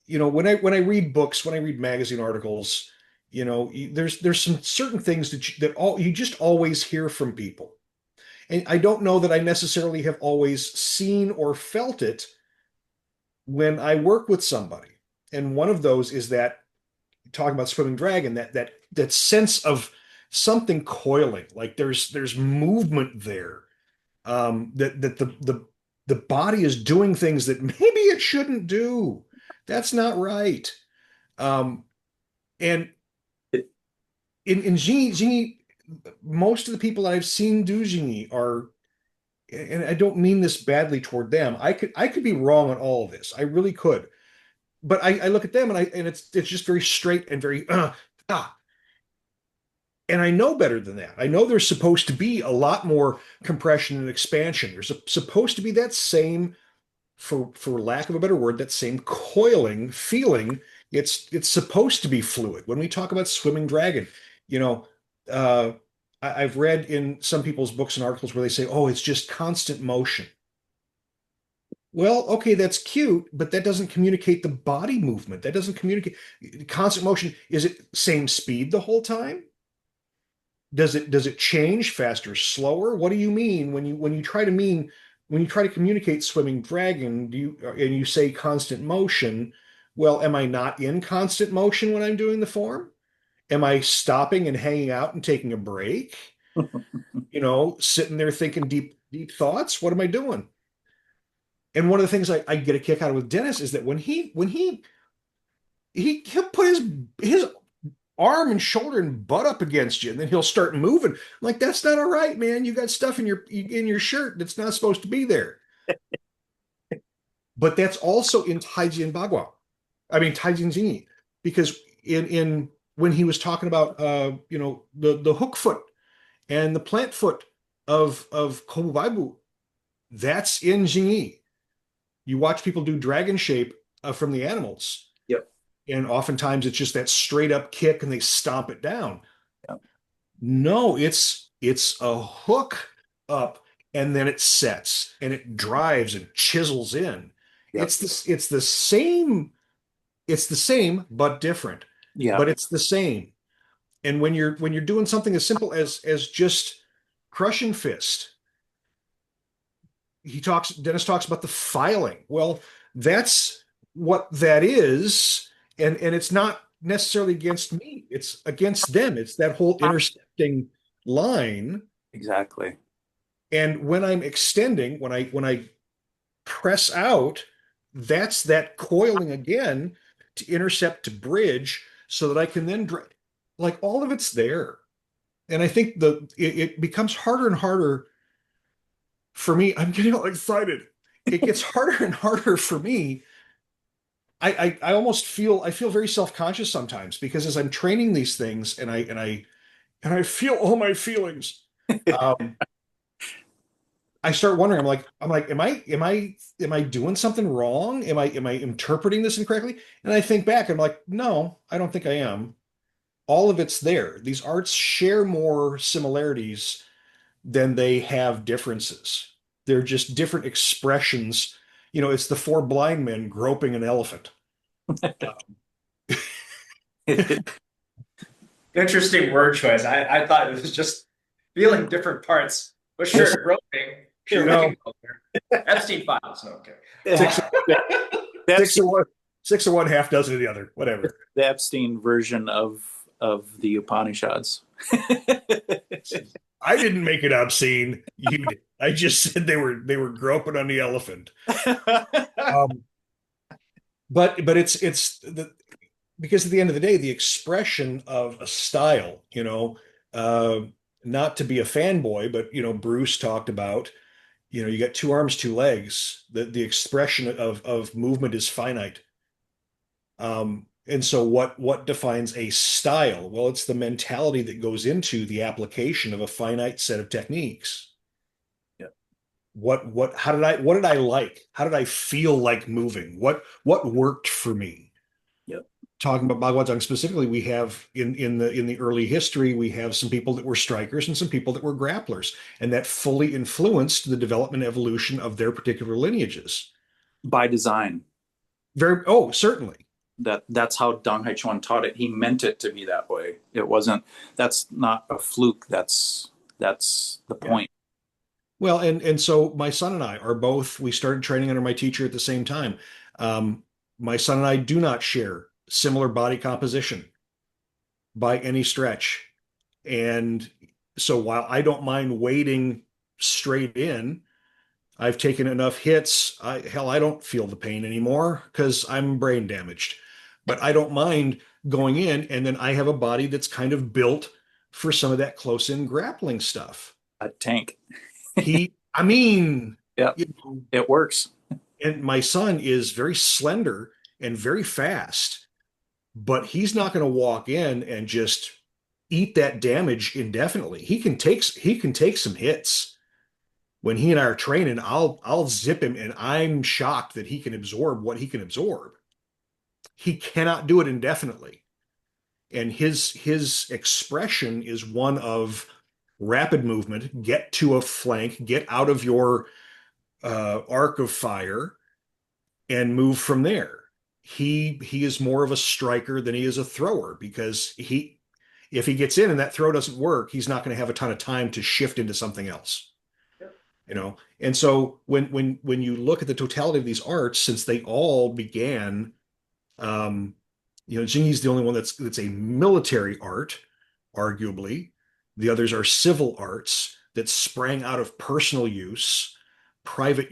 when I read books, when I read magazine articles, there's some certain things that you just always hear from people, and I don't know that I necessarily have always seen or felt it when I work with somebody. And one of those is that, talking about swimming dragon, that sense of something coiling, like there's movement there, that the body is doing things that maybe it shouldn't do. That's not right. And in Jing, most of the people that I've seen do Jing are, and I don't mean this badly toward them. I could be wrong on all of this. I really could. But I look at them and it's just very straight and very ah. And I know better than that. I know there's supposed to be a lot more compression and expansion. There's supposed to be that same, for lack of a better word, that same coiling feeling. It's supposed to be fluid. When we talk about swimming dragon, you know, uh, I've read in some people's books and articles where they say, "Oh, it's just constant motion." Well, okay, that's cute, but that doesn't communicate the body movement. That doesn't communicate constant motion. Is it same speed the whole time? Does it change faster, slower? What do you mean when you try to communicate swimming dragon, and you say constant motion? Well, am I not in constant motion when I'm doing the form? Am I stopping and hanging out and taking a break? Sitting there thinking deep thoughts? What am I doing? And one of the things I get a kick out of with Dennis is that he'll put his arm and shoulder and butt up against you, and then he'll start moving. I'm like, that's not all right, man. You got stuff in your shirt that's not supposed to be there. But that's also in Taijin Bagua. I mean Taijin Zingi, because in when he was talking about the hook foot and the plant foot of Kobaibu, that's in Jingyi. You watch people do dragon shape from the animals, Yep. and oftentimes it's just that straight up kick and they stomp it down. Yep. No, it's a hook up and then it sets and it drives and chisels in. Yep. It's the same but different. Yeah. But it's the same. And when you're doing something as simple as just crushing fist, Dennis talks about the filing. Well, that's what that is, and it's not necessarily against me. It's against them. It's that whole intercepting line. Exactly. And when I'm extending, when I press out, that's that coiling again to intercept, to bridge, so that I can then like all of it's there. And I think it becomes harder and harder for me. I'm getting all excited. It gets harder and harder for me. I almost feel very self-conscious sometimes, because as I'm training these things and I feel all my feelings, um, I start wondering. I'm like, am I doing something wrong? Am I interpreting this incorrectly? And I think back, I'm like, no, I don't think I am. All of it's there. These arts share more similarities than they have differences. They're just different expressions. It's the four blind men groping an elephant. Interesting word choice. I thought it was just feeling different parts, but sure, groping. Sure, we No, can go there. Epstein files. Okay. six, The six Epstein, of one, six of one, half dozen of the other. Whatever. the Epstein version of the Upanishads. I didn't make it obscene. You did. I just said they were groping on the elephant. Um, but it's because at the end of the day, the expression of a style, uh, not to be a fanboy, but Bruce talked about, you got two arms, two legs. The expression of movement is finite. And so what defines a style? Well, it's the mentality that goes into the application of a finite set of techniques. Yeah. What did I like? How did I feel like moving? What worked for me? Yep. Talking about Baguazhang specifically, we have in the early history, we have some people that were strikers and some people that were grapplers, and that fully influenced the development and evolution of their particular lineages. By design. Certainly. That's how Dong Haichuan taught it. He meant it to be that way. It wasn't. That's not a fluke. That's the Yeah. point. Well, and so my son and I are both, we started training under my teacher at the same time. My son and I do not share similar body composition by any stretch. And so while I don't mind wading straight in, I've taken enough hits. I don't feel the pain anymore because I'm brain damaged. But I don't mind going in, and then I have a body that's kind of built for some of that close in grappling stuff. A tank. I mean, Yeah, you know, it works. and my son is very slender and very fast, but he's not going to walk in and just eat that damage indefinitely. He can take some hits. When he and I are training, I'll zip him, and I'm shocked that he can absorb what he can absorb. He cannot do it indefinitely, and his expression is one of rapid movement. Get to a flank, get out of your arc of fire, and move from there. He is more of a striker than he is a thrower because if he gets in and that throw doesn't work, he's not going to have a ton of time to shift into something else. And so when you look at the totality of these arts, since they all began, um, Jingyi's the only one that's a military art, arguably. The others are civil arts that sprang out of personal use, private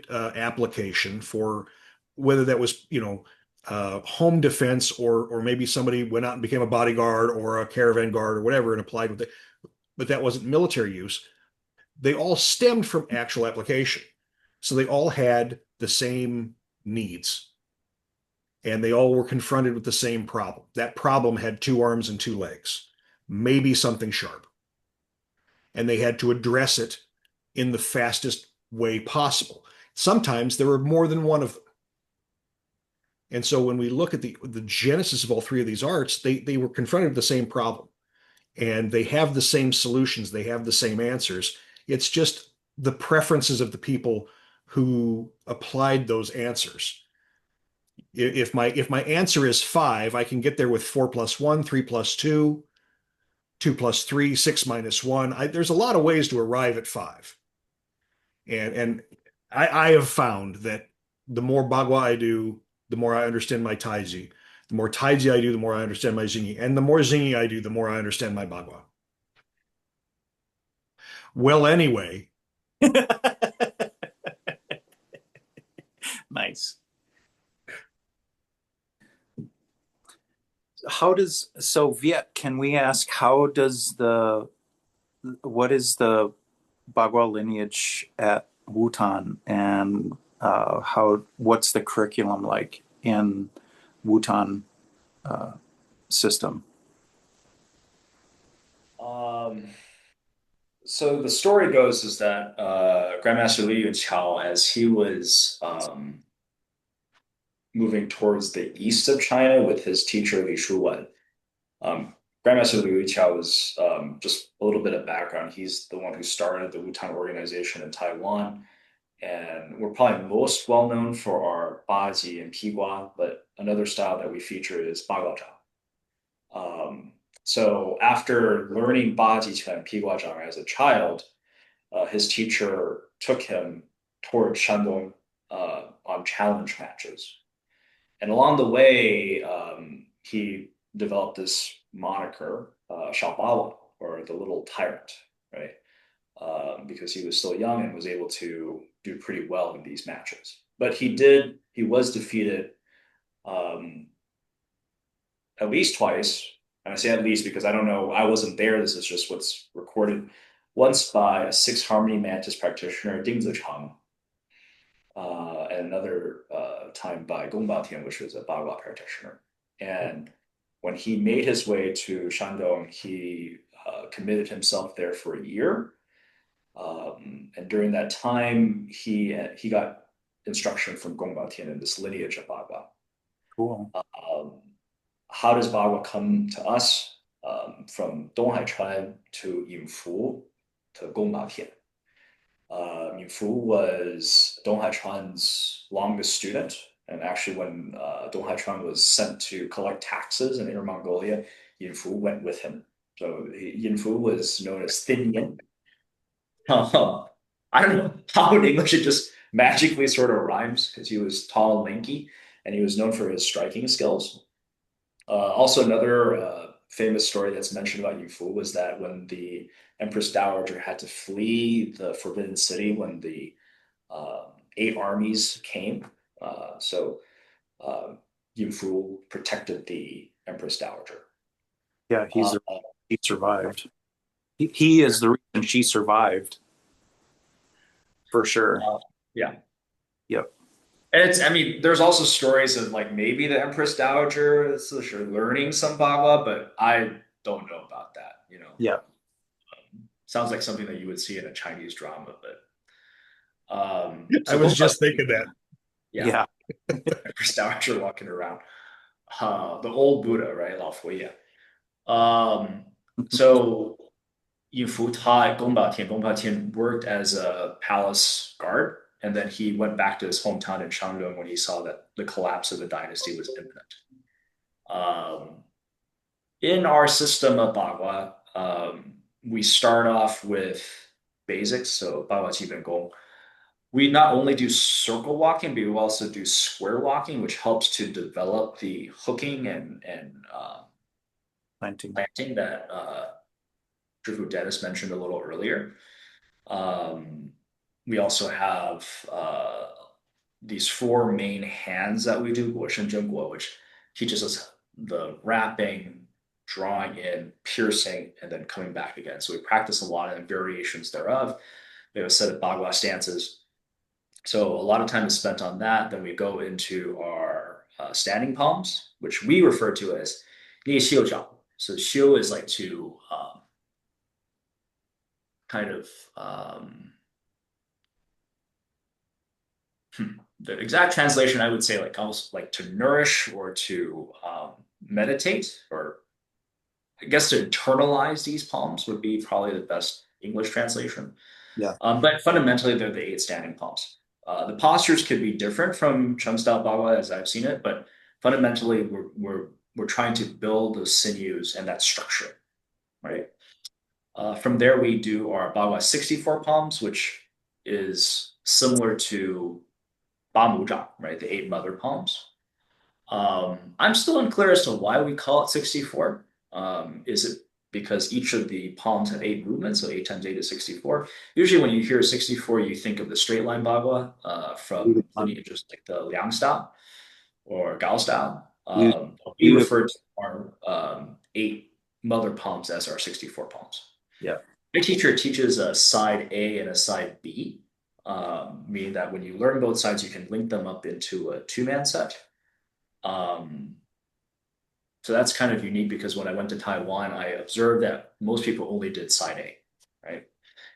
application for whether that was home defense or maybe somebody went out and became a bodyguard or a caravan guard or whatever and applied with it, but that wasn't military use. They all stemmed from actual application. So they all had the same needs and they all were confronted with the same problem. That problem had two arms and two legs, maybe something sharp. And they had to address it in the fastest way possible. Sometimes there were more than one of them. And so when we look at the genesis of all three of these arts, they were confronted with the same problem and they have the same solutions, they have the same answers. It's just the preferences of the people who applied those answers. If my answer is 5, I can get there with 4 plus 1, 3 plus 2, 2 plus 3, 6 minus 1. There's a lot of ways to arrive at 5. And I have found that the more Bagua I do, the more I understand my Taiji. The more Taiji I do, the more I understand my Xingyi. And the more Xingyi I do, the more I understand my Bagua. Well, anyway, Nice. How does so Viet? Can we ask what is the Bagua lineage at Wutan, and what's the curriculum like in Wutan system? Um, so the story goes is that Grandmaster Liu Chao, as he was moving towards the east of China with his teacher Li Shuwen, um, Grandmaster Liu Chao was just a little bit of background. He's the one who started the Wutan organization in Taiwan, and we're probably most well known for our Baji and Pigua, but another style that we feature is Baguazhang. So after learning Baguazhang Baguazhang as a child, his teacher took him towards Shandong on challenge matches. And along the way, he developed this moniker, Xiaobawa, or the little tyrant, right? Because he was still young and was able to do pretty well in these matches. But he was defeated um, at least twice. And I say at least because I don't know, I wasn't there. This is just what's recorded. Once by a six harmony mantis practitioner, Ding Cheng, and another time by Gong Baotian, which was a Bagua practitioner. And when he made his way to Shandong, he committed himself there for a year. And during that time, he got instruction from Gong Baotian in this lineage of Bagua. Cool. How does Bagua come to us? From Donghai Chuan to Yinfu to Gong Baotian. Yinfu was Donghai Chuan's longest student. And actually, when Donghai Chuan was sent to collect taxes in Inner Mongolia, Yinfu went with him. So Yinfu was known as Thin Yin. I don't know how in English it just magically sort of rhymes because he was tall and lanky and he was known for his striking skills. Also, another famous story that's mentioned about Yinfu was that when the Empress Dowager had to flee the Forbidden City when the eight armies came, so Yinfu protected the Empress Dowager. Yeah, Uh, he survived. He is the reason she survived, for sure. yeah. Yep. And I mean, there's also stories of like maybe the Empress Dowager is sure learning some Bagua, but I don't know about that. Yeah. Sounds like something that you would see in a Chinese drama, but I so was Gong just thinking that. yeah, Yeah. Empress Dowager walking around, the old Buddha, right, Lao Fu, yeah. Um, so Yu Fu taught Gong Baotian. Gong Baotian worked as a palace guard, and then he went back to his hometown in Shandong when he saw that the collapse of the dynasty was imminent. Um, in our system of Bagua, we start off with basics, so Bagua Qi Gong. We not only do circle walking, but we also do square walking, which helps to develop the hooking and 19. planting that Shifu Dennis mentioned a little earlier. Um, we also have these four main hands that we do, which teaches us the wrapping, drawing in, piercing, and then coming back again. So we practice a lot of variations thereof. We have a set of Bagua stances. So a lot of time is spent on that. Then we go into our standing palms, which we refer to as 立袖掌. So 袖 is like to kind of the exact translation I would say like almost like to nourish or to meditate, or I guess to internalize these palms would be probably the best English translation. Yeah. But fundamentally they're the eight standing palms. The postures could be different from Cheng style Bagua as I've seen it, but fundamentally we're trying to build those sinews and that structure, right? From there, we do our Bagua 64 palms, which is similar to Bamuzhang, right? The eight mother palms. I'm still unclear as to why we call it 64. Is it because each of the palms have eight movements, so 8 times 8 is 64? Usually when you hear 64, you think of the straight line Bagua from lineages like the Liang style or Gao style. We refer to our eight mother palms as our 64 palms. Yeah. My teacher teaches a side A and a side B, meaning that when you learn both sides, you can link them up into a two-man set. So that's kind of unique because when I went to Taiwan, I observed that most people only did side A, right?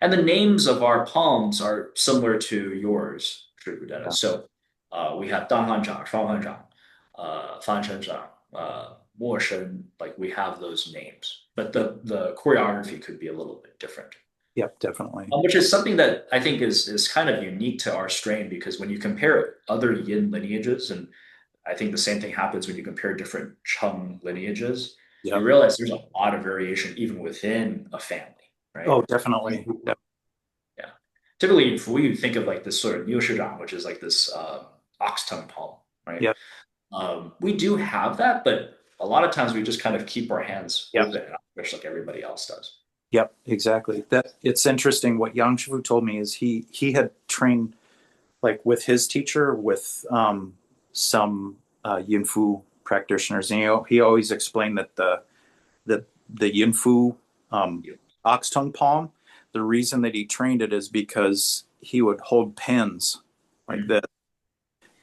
And the names of our palms are similar to yours, Shifu Dennis. Yeah. So we have Danhanzhang, Shuanghanzhang, Fanshanzhang, Morshen, like we have those names, but the choreography could be a little bit different. Yep, definitely. Which is something that I think is kind of unique to our strain because when you compare other yin lineages, and I think the same thing happens when you compare different Cheng lineages, Yeah. you realize there's a lot of variation even within a family, right? Oh, definitely. Yeah. Typically, if we think of like this sort of Niushizhang, which is like this ox tongue palm, right? Yeah. We do have that, but a lot of times we just kind of keep our hands Yeah. open, just like everybody else does. Yep, exactly. That it's interesting. What Yang Shifu told me is he had trained like with his teacher with some Yin Fu practitioners, and he always explained that the Yin Fu um, ox tongue palm. The reason that he trained it is because he would hold pins like Mhm. this,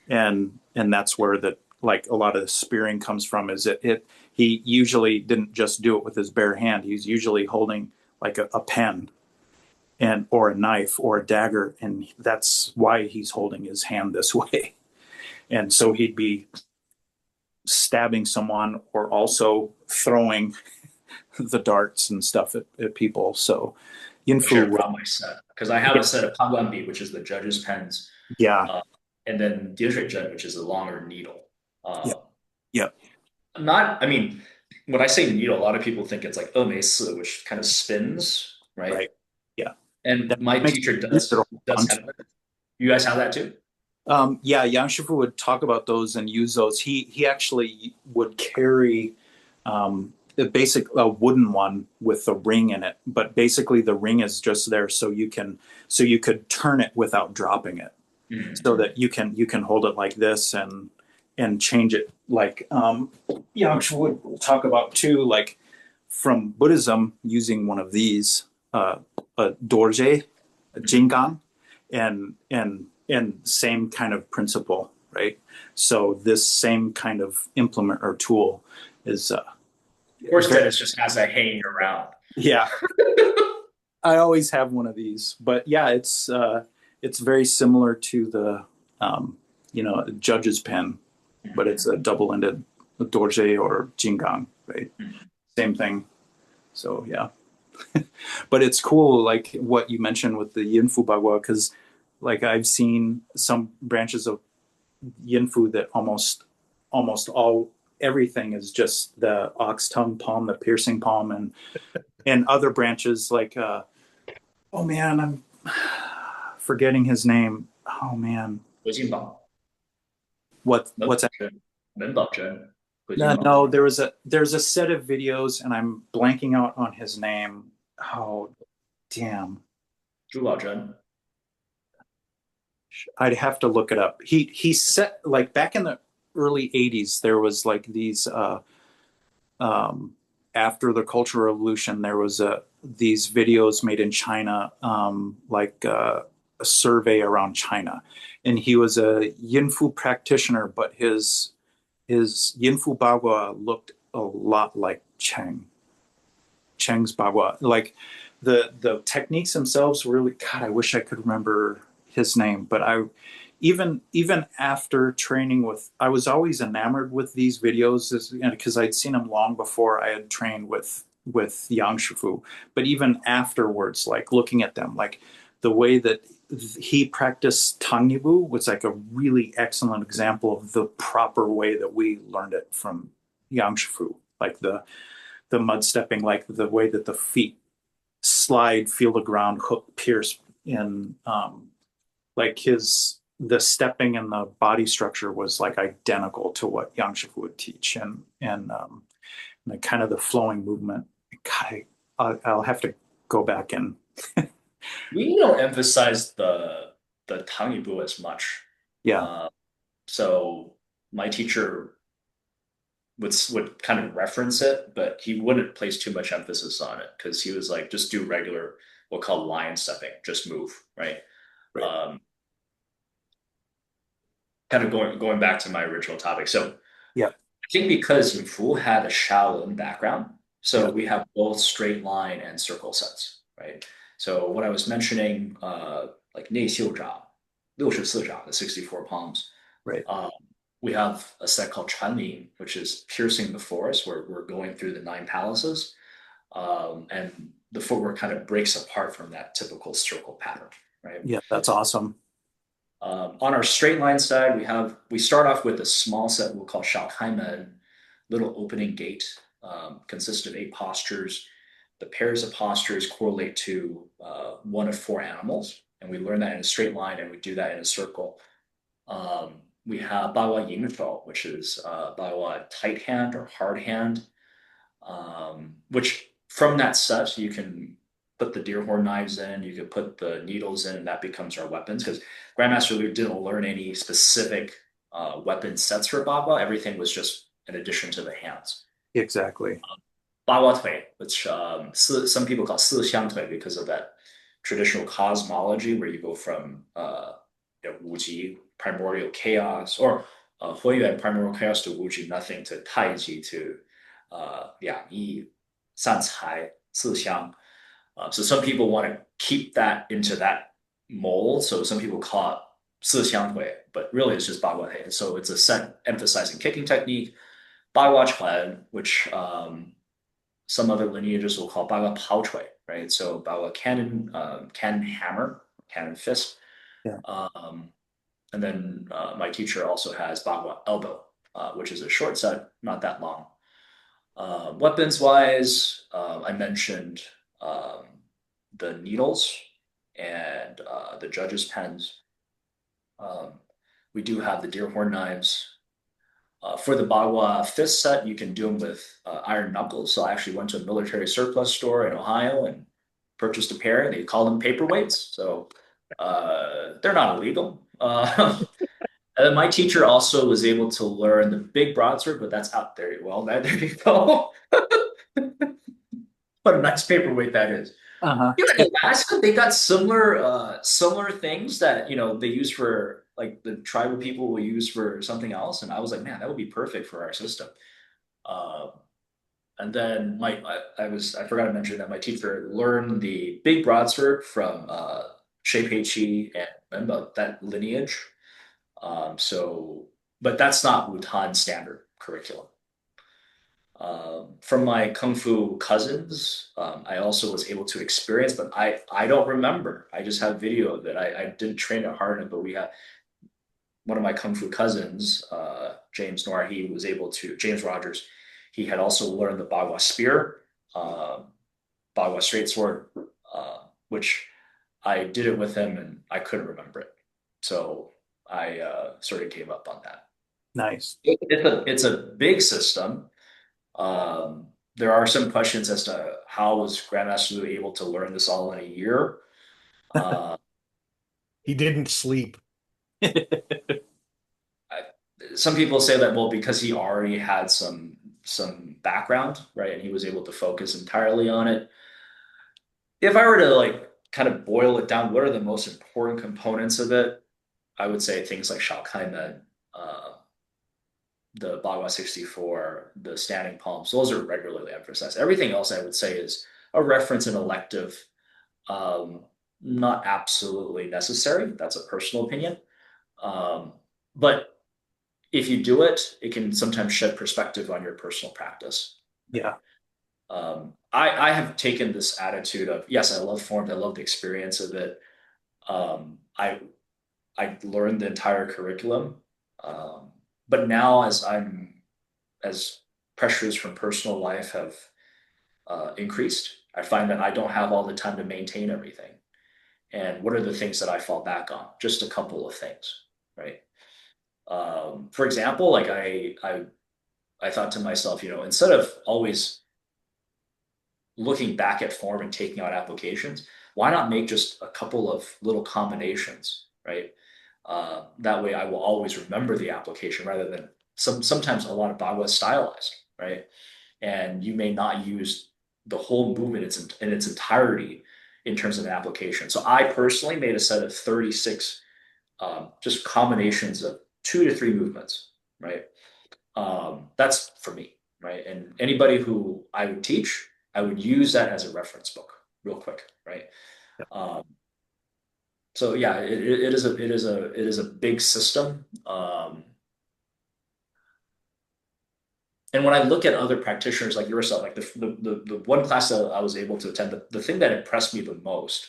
and that's where the like a lot of the spearing comes from. Is it he usually didn't just do it with his bare hand. He's usually holding like a pen and or a knife or a dagger, and that's why he's holding his hand this way. And so he'd be stabbing someone or also throwing the darts and stuff at people. So Yin I should have Fu, brought my set because I have yeah, a set of Panguanbi, which is the judge's pens, yeah, uh, and then district judge, which is the longer needle. yeah, Uh, yeah, not, I mean, when I say needle, a lot of people think it's like si, which kind of spins, right? right, yeah. And That my makes teacher sense to hold does on have that. You guys have that too? Yeah, Yang Shifu would talk about those and use those. He actually would carry a basic a wooden one with a ring in it, but basically the ring is just there so you could turn it without dropping it, Mhm. so that you can hold it like this and change it like Yang Shifu would talk about too, like from Buddhism using one of these a dorje, a Mhm. jingan, and same kind of principle, right? So this same kind of implement or tool is Of course, very Dennis just has that hanging around. yeah. I always have one of these, but yeah, it's very similar to the judge's pen, but it's a double-ended dorje or jingang, right? Mhm. Same thing. So yeah. But it's cool, like what you mentioned with the Yin Fu Bagua, because like I've seen some branches of Yin Fu that almost all everything is just the ox tongue palm, the piercing palm, and other branches like oh man, I'm forgetting his name. Oh man, 回金榜 what's that? 门宝针回金 No, 榜 no, there's a set of videos and I'm blanking out on his name. Oh damn. 珠宝针 I'd have to look it up. He set like back in the early 80s there was like these um after the Cultural Revolution there was these videos made in China like a survey around China, and he was a Yin Fu practitioner, but his Yin Fu Bagua looked a lot like Cheng's Bagua. Like the techniques themselves really, God, I wish I could remember his name, but I even after training with, I was always enamored with these videos because I'd seen them long before I had trained with Yang Shifu. But even afterwards, like looking at them, like the way that he practiced Tangyibu was like a really excellent example of the proper way that we learned it from Yang Shifu, like the mud stepping, like the way that the feet slide, feel the ground, hook, pierce, and like the stepping and the body structure was like identical to what Yang Shifu would teach, and the kind of the flowing movement. God, I'll have to go back and we don't emphasize the Tangyibu as much. yeah, Uh, so my teacher would kind of reference it, but he wouldn't place too much emphasis on it because he was like, just do regular, what we call lion stepping, just move, right? right, Um, kind of going back to my original topic. So yeah, I think because Fu had a Shaolin background, so yeah, we have both straight line and circle sets, right? So what I was mentioning, like 内秀掌, 64掌, the 64 palms, right, um, we have a set called Chen Pan, which is piercing the forest, where we're going through the nine palaces, and the footwork kind of breaks apart from that typical circle pattern, right? yeah. That's awesome. On our straight line side, we start off with a small set we'll call Shao Kaimen, little opening gate. consists of 8 postures. The pairs of postures correlate to one of 4 animals, and we learn that in a straight line, and we do that in a circle. We have Bagua Yin Shou, which is Bagua tight hand or hard hand, which from that set you can put the deer horn knives in, you can put the needles in, and that becomes our weapons. Because Grandmaster Lu didn't learn any specific weapon sets for Bagua. Everything was just an addition to the hands. Exactly. Bagua Tui, which some people call Si Xiang Tui because of that traditional cosmology where you go from Wuji, primordial chaos, or Huiyuan, primordial chaos to Wuji, nothing, to Taiji, to Liang Yi, San Cai, Si Xiang. So some people want to keep that into that mold. So some people call it Si Xiang Hui, but really it's just Bagua Hui. So it's a set emphasizing kicking technique. Bagua Chen, which some other lineages will call Bagua Pao Chui, right? So Bagua cannon, cannon hammer, cannon fist. Yeah. And then my teacher also has Bagua elbow, which is a short set, not that long. Weapons wise, I mentioned the needles and the judges' pens. We do have the deer horn knives. For the Bagua fist set, you can do them with iron knuckles. So I actually went to a military surplus store in Ohio and purchased a pair. They call them paperweights. So they're not illegal. And then my teacher also was able to learn the big broadsword, but that's out there. Well, there you go. What a nice paperweight that is. Uh-huh. You know, in Alaska, they got similar things that they use for, like, the tribal people will use for something else, and I was like, man, that would be perfect for our system. Uh, and then I forgot to mention that my teacher learned the big broadsword from Shei Pei Chi and that lineage. So, but that's not Wutan standard curriculum. From my kung fu cousins, I also was able to experience, but I don't remember. I just have video of it. I didn't train it hard enough, but we had one of my kung fu cousins, James Noir. He was able to James Rogers. He had also learned the Bagua spear, uh, Bagua straight sword, which I did it with him, and I couldn't remember it. So I sort of gave up on that. Nice. It's a big system. There are some questions as to how was Grandmaster Lu able to learn this all in a year. Uh, He didn't sleep. some people say that, well, because he already had some background, right, and he was able to focus entirely on it. If I were to, like, kind of boil it down, what are the most important components of it? I would say things like Shao Kaimen, the Bagua 64, the standing palms, those are regularly emphasized. Everything else I would say is a reference and elective, um, not absolutely necessary. That's a personal opinion. But if you do it, it can sometimes shed perspective on your personal practice. Yeah. I have taken this attitude of, yes, I love forms, I love the experience of it. I learned the entire curriculum. But now as pressures from personal life have increased, I find that I don't have all the time to maintain everything. And what are the things that I fall back on? Just a couple of things, right? For example, like I thought to myself, instead of always looking back at form and taking out applications, why not make just a couple of little combinations, right? That way I will always remember the application rather than sometimes a lot of Bagua is stylized, right? And you may not use the whole movement in its entirety in terms of an application. So I personally made a set of 36 just combinations of 2 to 3 movements, right? That's for me, right? And anybody who I would teach, I would use that as a reference book real quick, right? Um, so yeah, it is a big system. And when I look at other practitioners like yourself, like the one class that I was able to attend, the thing that impressed me the most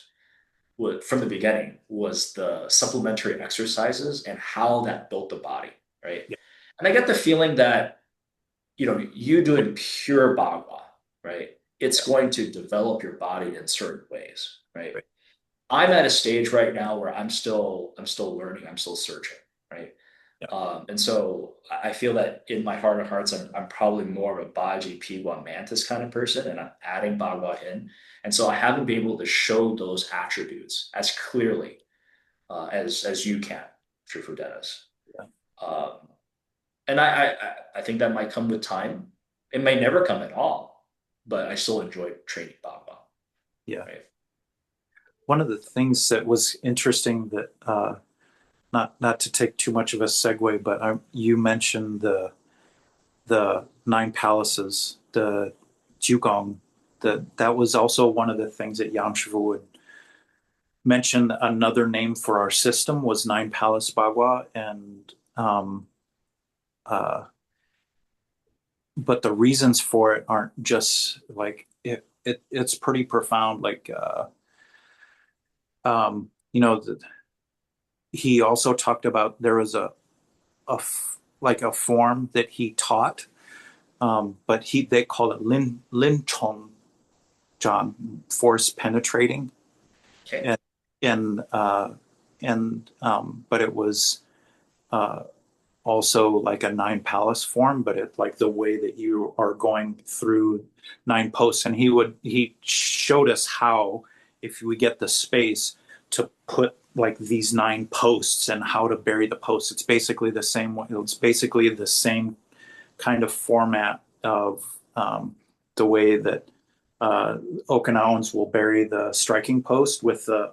from the beginning was the supplementary exercises and how that built the body, right? Yeah. And I get the feeling that you doing pure Bagua, right? It's going to develop your body in certain ways, right? Right. I'm at a stage right now where I'm still learning, I'm still searching, right? Yeah. And so I feel that in my heart of hearts, I'm probably more of a Baji P1 Mantis kind of person, and I'm adding Bagua in. And so I haven't been able to show those attributes as clearly as you can, Shifu Dennis. Yeah. Um, and I think that might come with time. It may never come at all, but I still enjoy training Bagua, Yeah. right? One of the things that was interesting that not to take too much of a segue, but you mentioned the nine palaces, the Jugong. That was also one of the things that Yang Shifu would mention. Another name for our system was Nine Palace Bagua, and uh, but the reasons for it aren't just like it's pretty profound. Like you know, he also talked about there was like a form that he taught, but they call it Lin Chong John, force penetrating, Okay. and but it was uh, also like a nine palace form, but it like the way that you are going through nine posts, and he showed us how, if we get the space to put like these nine posts and how to bury the posts. It's basically the same way. It's basically the same kind of format of the way that Okinawans will bury the striking post with the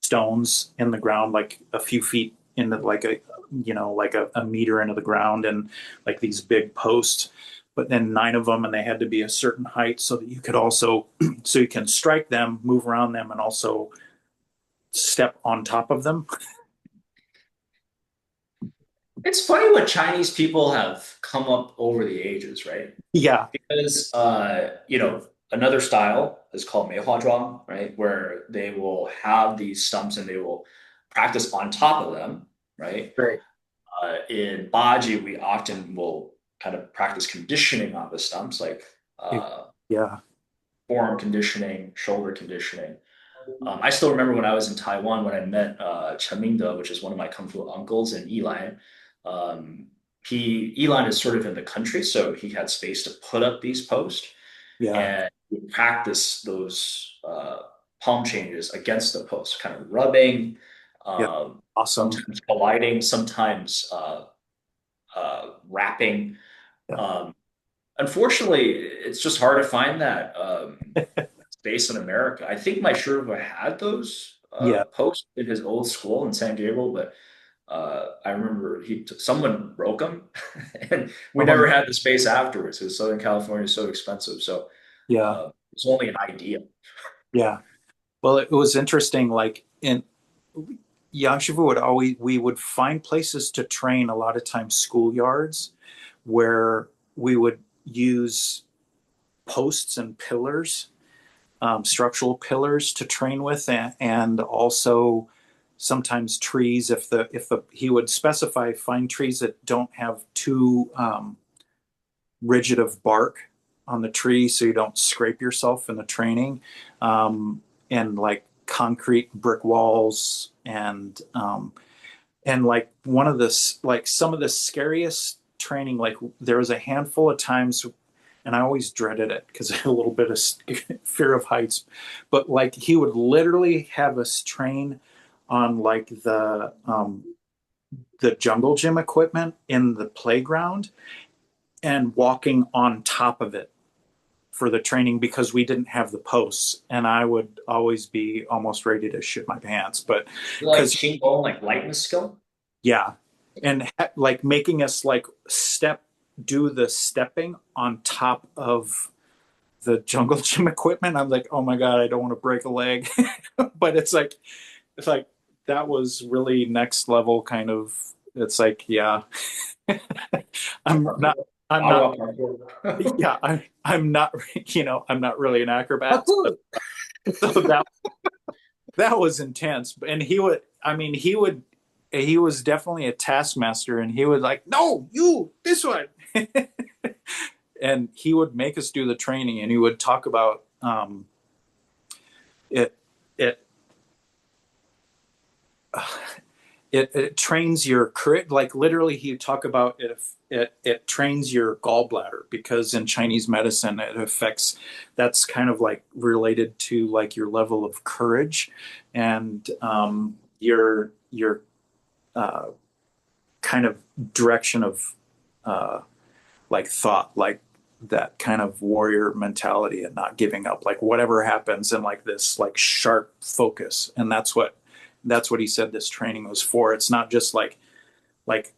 stones in the ground, like a few feet in the, like like a meter into the ground, and like these big posts. But then nine of them, and they had to be a certain height so that you could also, so you can strike them, move around them, and also step on top of them. It's funny what Chinese people have come up over the ages, right? Yeah, Because another style is called 梅花桩, right? Where they will have these stumps and they will practice on top of them, right? right. In Baji, we often will kind of practice conditioning on the stumps, like Yeah, forearm conditioning, shoulder conditioning. I still remember when I was in Taiwan when I met Chen which is one of my kung fu uncles in Yilan. Um, Yilan is sort of in the country, so he had space to put up these posts, yeah, and we practice those palm changes against the post, kind of rubbing, yeah. Awesome. sometimes colliding, sometimes wrapping. Yeah, Um, Unfortunately, it's just hard to find that space in America. I think my Sherpa had those yeah. posts in his old school in San Diego, but I remember someone broke them, and we Um, never had the space afterwards because Southern California is so expensive. So yeah, it's only an idea. yeah. Well, it was interesting. Like in Yangshivu would always, we would find places to train, a lot of times schoolyards, where we would use posts and pillars, structural pillars to train with, and also sometimes trees. If the he would specify, find trees that don't have too rigid of bark on the tree, so you don't scrape yourself in the training, and like concrete brick walls, and like one of the, like some of the scariest training, like there was a handful of times, and I always dreaded it because I had a little bit of fear of heights, but like he would literally have us train on like the jungle gym equipment in the playground and walking on top of it for the training, because we didn't have the posts, and I would always be almost ready to shit my pants. But Like because, Qigong, like lightness skill. yeah, and like making us like do the stepping on top of the jungle gym equipment. I'm like, oh my god, I don't want to break a leg. But it's like that was really next level kind of. It's like, yeah, I'm not. I'm not. Agua parkour. Yeah, I'm not. I'm not really an acrobat. Parkour. So that was intense. And he would. I mean, he was definitely a taskmaster, and he would like, no, you this one. and he would make us do the training, and he would talk about it it it trains your courage. Like literally, he would talk about it trains your gallbladder, because in Chinese medicine it affects, that's kind of like related to like your level of courage and your kind of direction of like thought, like that kind of warrior mentality and not giving up, like whatever happens, and like this like sharp focus. And that's what he said this training was for. It's not just like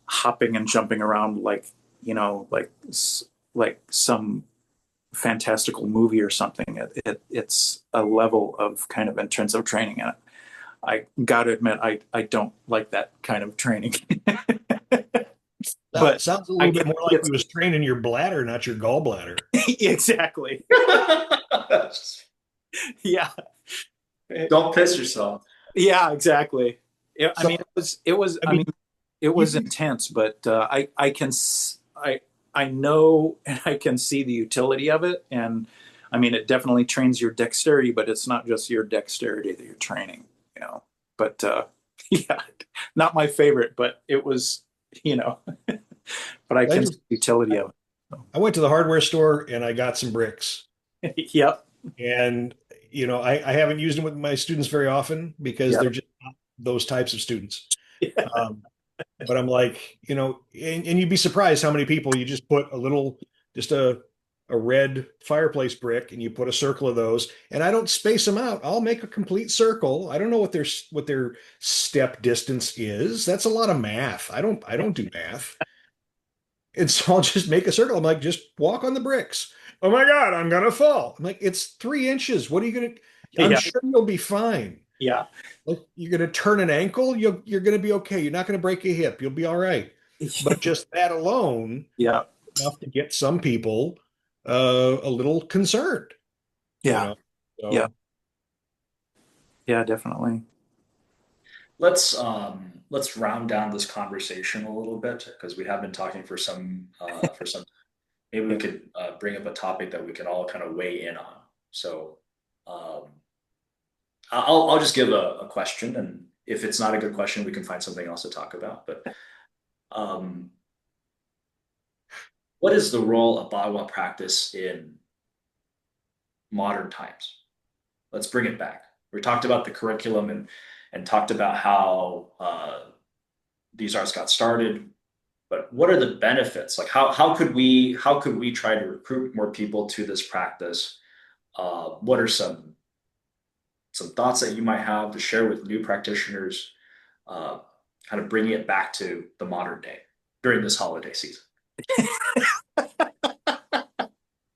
hopping and jumping around like, like some fantastical movie or something. It's a level of kind of intensive training, and I got to admit, I don't like that kind of training. That But sounds a I little bit guess more like he was training your bladder, not your gallbladder. exactly. Yeah. Don't piss yourself. Yeah, exactly. I So, mean, I mean, it you, was intense, but I know and I can see the utility of it, and I mean, it definitely trains your dexterity, but it's not just your dexterity that you're training, you know. But yeah, not my favorite, but it was, you know, but I I can see just the utility of I went to the hardware store and I got some bricks. it. Yep. And I haven't used them with my students very often because they're Yep. just not those types of students. Yeah. Um, but I'm like, and you'd be surprised how many people you just put just a red fireplace brick, and you put a circle of those, and I don't space them out. I'll make a complete circle. I don't know what their step distance is. That's a lot of math. I don't do math. And so I'll just make a circle. I'm like, just walk on the bricks. Oh my God, I'm gonna fall. I'm like, it's 3 inches. What are you gonna? I'm Yeah. sure you'll be fine. Yeah. Like, you're gonna turn an ankle, you're gonna be okay. You're not gonna break a hip. You'll be all right. But just that alone, Yeah. enough to get some people a little concerned, you Yeah. know. Yeah. So Yeah, definitely. Let's round down this conversation a little bit because we have been talking for some. Maybe we could bring up a topic that we can all kind of weigh in on. So um, I'll just give a question, and if it's not a good question, we can find something else to talk about. But um, what is the role of Bagua practice in modern times? Let's bring it back. We talked about the curriculum and talked about how these arts got started, but what are the benefits? Like how could we try to recruit more people to this practice? What are some thoughts that you might have to share with new practitioners, uh, kind of bringing it back to the modern day during this holiday season?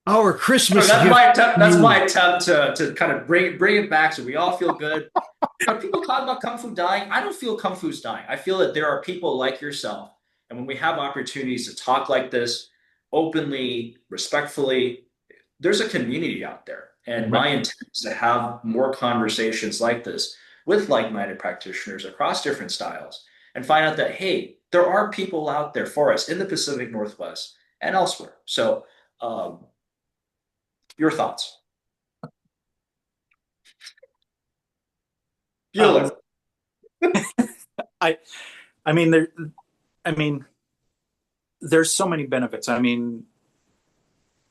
our Oh, Christmas that's gift my to attempt. That's you. my attempt to kind of bring it back so we all feel good. When people talk about kung fu dying, I don't feel kung fu's dying. I feel that there are people like yourself, and when we have opportunities to talk like this, openly, respectfully, there's a community out there. And Right. my intent is to have more conversations like this with like-minded practitioners across different styles, and find out that hey, there are people out there for us in the Pacific Northwest and elsewhere. So, um, your thoughts, Um, Bueller? I I mean there I mean there's so many benefits. I mean,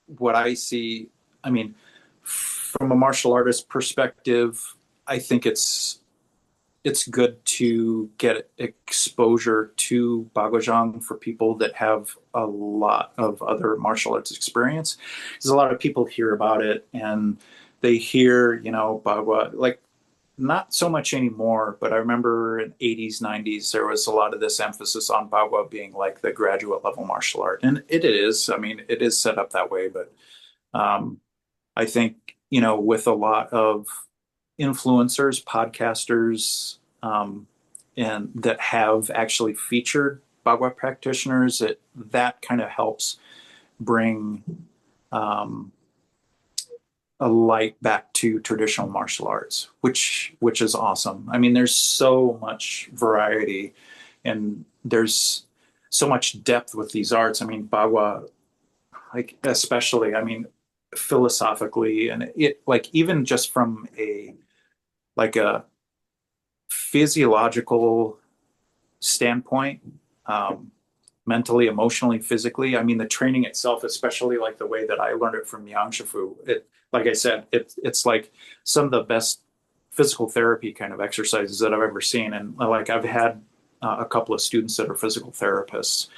what I see, I mean, from a martial artist perspective, I think it's good to get exposure to Baguazhang for people that have a lot of other martial arts experience. Because a lot of people hear about it and they hear, Bagua, like not so much anymore, but I remember in 80s, 90s, there was a lot of this emphasis on Bagua being like the graduate level martial art. And it is, I mean, it is set up that way, but um, I think, with a lot of influencers, podcasters, and that have actually featured Bagua practitioners, that kind of helps bring um, a light back to traditional martial arts, which is awesome. I mean, there's so much variety, and there's so much depth with these arts. I mean, Bagua like especially, I mean, philosophically, and it like even just from a physiological standpoint, um, mentally, emotionally, physically. I mean, the training itself, especially like the way that I learned it from Yang Shifu, like I said, it's like some of the best physical therapy kind of exercises that I've ever seen. And like I've had a couple of students that are physical therapists,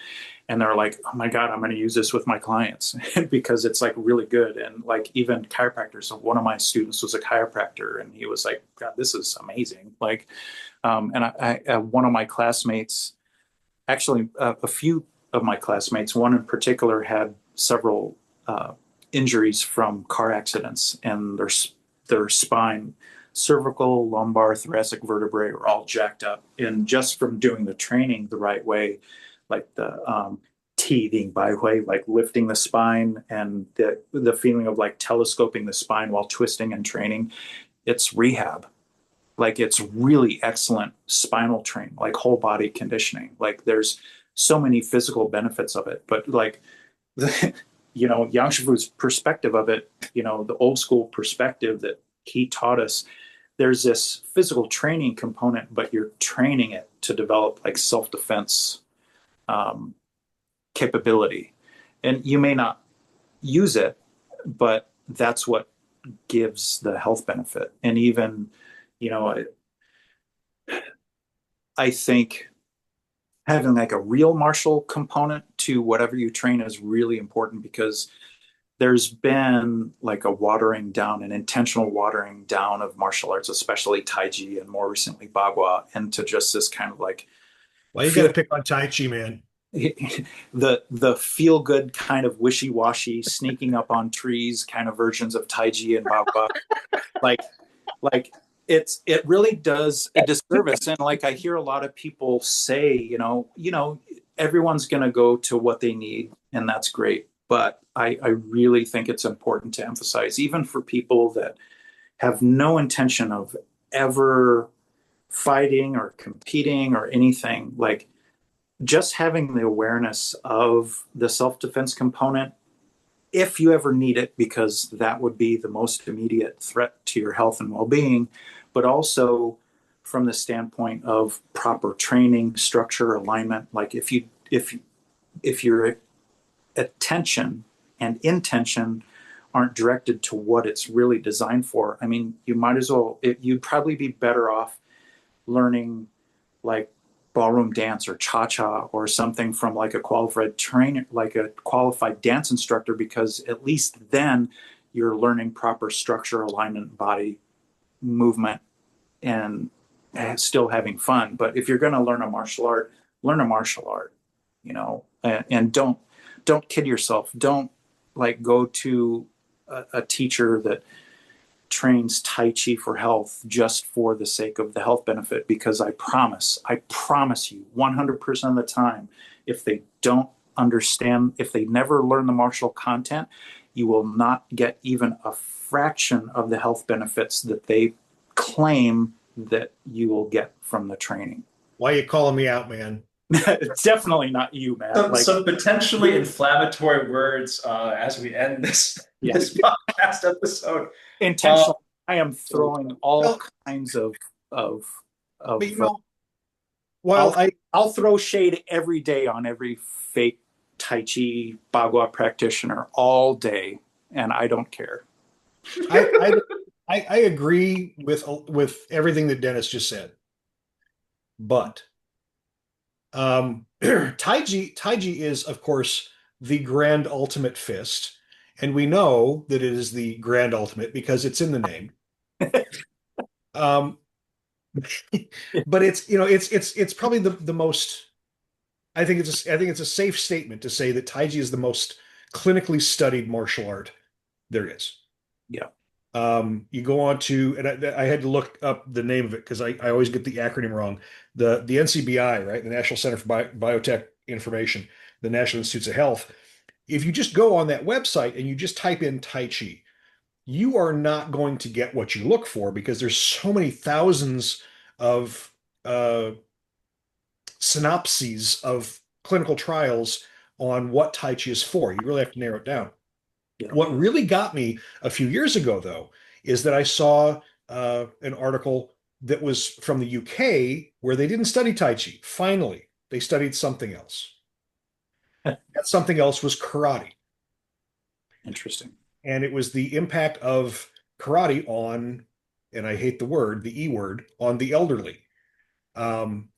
and they're like, "Oh my God, I'm going to use this with my clients because it's like really good." And like even chiropractors. So one of my students was a chiropractor, and he was like, "God, this is amazing!" Like, and one of my classmates, actually, a few of my classmates, one in particular, had several injuries from car accidents, and their spine, cervical, lumbar, thoracic vertebrae are all jacked up. And just from doing the training the right way, like the teething by way, like lifting the spine and the feeling of like telescoping the spine while twisting and training, it's rehab. Like it's really excellent spinal training, like whole body conditioning. Like there's so many physical benefits of it, but like the, Yang Shifu's perspective of it, the old school perspective that he taught us, there's this physical training component, but you're training it to develop like self-defense um, capability. And you may not use it, but that's what gives the health benefit. And even, you know, I think having like a real martial component to whatever you train is really important, because there's been like a watering down, an intentional watering down of martial arts, especially Tai Chi and more recently Bagua, into just this kind of like Why you got feel to pick on Tai Chi, man? the feel good kind of wishy washy, sneaking up on trees kind of versions of Tai Chi and Bagua, like like it really does a disservice. And like I hear a lot of people say, everyone's going to go to what they need, and that's great, but I really think it's important to emphasize, even for people that have no intention of ever fighting or competing or anything, like just having the awareness of the self-defense component if you ever need it, because that would be the most immediate threat to your health and well-being, but also from the standpoint of proper training, structure, alignment. Like if your attention and intention aren't directed to what it's really designed for, I mean, you might as well, you'd probably be better off learning like ballroom dance or cha-cha or something from like a qualified trainer, like a qualified dance instructor, because at least then you're learning proper structure, alignment, body movement, and still having fun. But if you're going to learn a martial art, learn a martial art, and don't kid yourself. Don't like go to a teacher that trains Tai Chi for health just for the sake of the health benefit, because I promise you 100% of the time, if they don't understand, if they never learn the martial content, you will not get even a fraction of the health benefits that they claim that you will get from the training. Why you calling me out, man? It's definitely not you, man. Some potentially inflammatory words as we end this podcast episode. Intentionally, I am throwing all kinds of But, while I'll throw shade every day on every fake Tai Chi Bagua practitioner all day, and I don't care. I agree with everything that Dennis just said, but Tai Chi is, of course, the grand ultimate fist, and we know that it is the grand ultimate because it's in the name. Um, but it's probably the most. I think it's a safe statement to say that Tai Chi is the most clinically studied martial art there is. Yeah. You go on to, and I had to look up the name of it because I always get the acronym wrong. The NCBI, right? The National Center for Biotech Information, the National Institutes of Health. If you just go on that website and you just type in Tai Chi, you are not going to get what you look for, because there's so many thousands of synopses of clinical trials on what Tai Chi is for. You really have to narrow it down. Yeah. What really got me a few years ago, though, is that I saw an article that was from the UK where they didn't study Tai Chi. Finally, they studied something else. That something else was karate. Interesting. And it was the impact of karate on, and I hate the word, the E word, on the elderly. Um,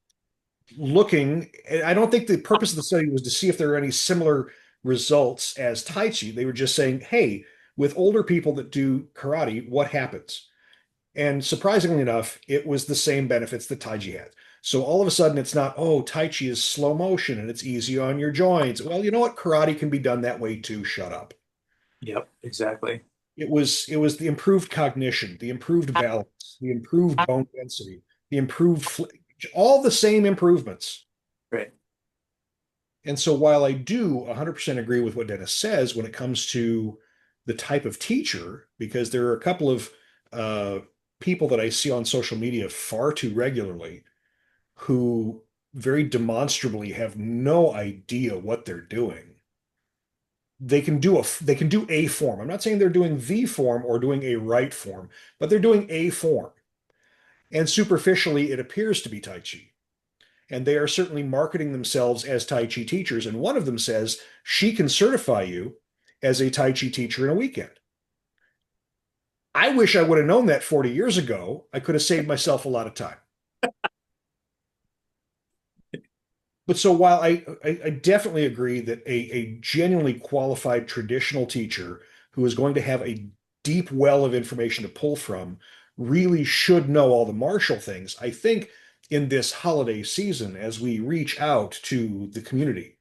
I don't think the purpose of the study was to see if there are any similar results as Tai Chi. They were just saying, hey, with older people that do karate, what happens? And surprisingly enough, it was the same benefits that Tai Chi had. So all of a sudden, it's not, oh, Tai Chi is slow motion and it's easy on your joints. Well, you know what? Karate can be done that way too. Shut up. Yep, exactly. It was the improved cognition, the improved balance, the improved bone density, the all the same improvements. Right. And so while I do 100% agree with what Dennis says when it comes to the type of teacher, because there are a couple of people that I see on social media far too regularly who very demonstrably have no idea what they're doing. They can do a form. I'm not saying they're doing the form or doing a right form, but they're doing a form. And superficially, it appears to be Tai Chi. And they are certainly marketing themselves as Tai Chi teachers. And one of them says she can certify you as a Tai Chi teacher in a weekend. I wish I would have known that 40 years ago. I could have saved myself a lot of time. But so while I definitely agree that a genuinely qualified traditional teacher who is going to have a deep well of information to pull from really should know all the martial things, I think in this holiday season, as we reach out to the community,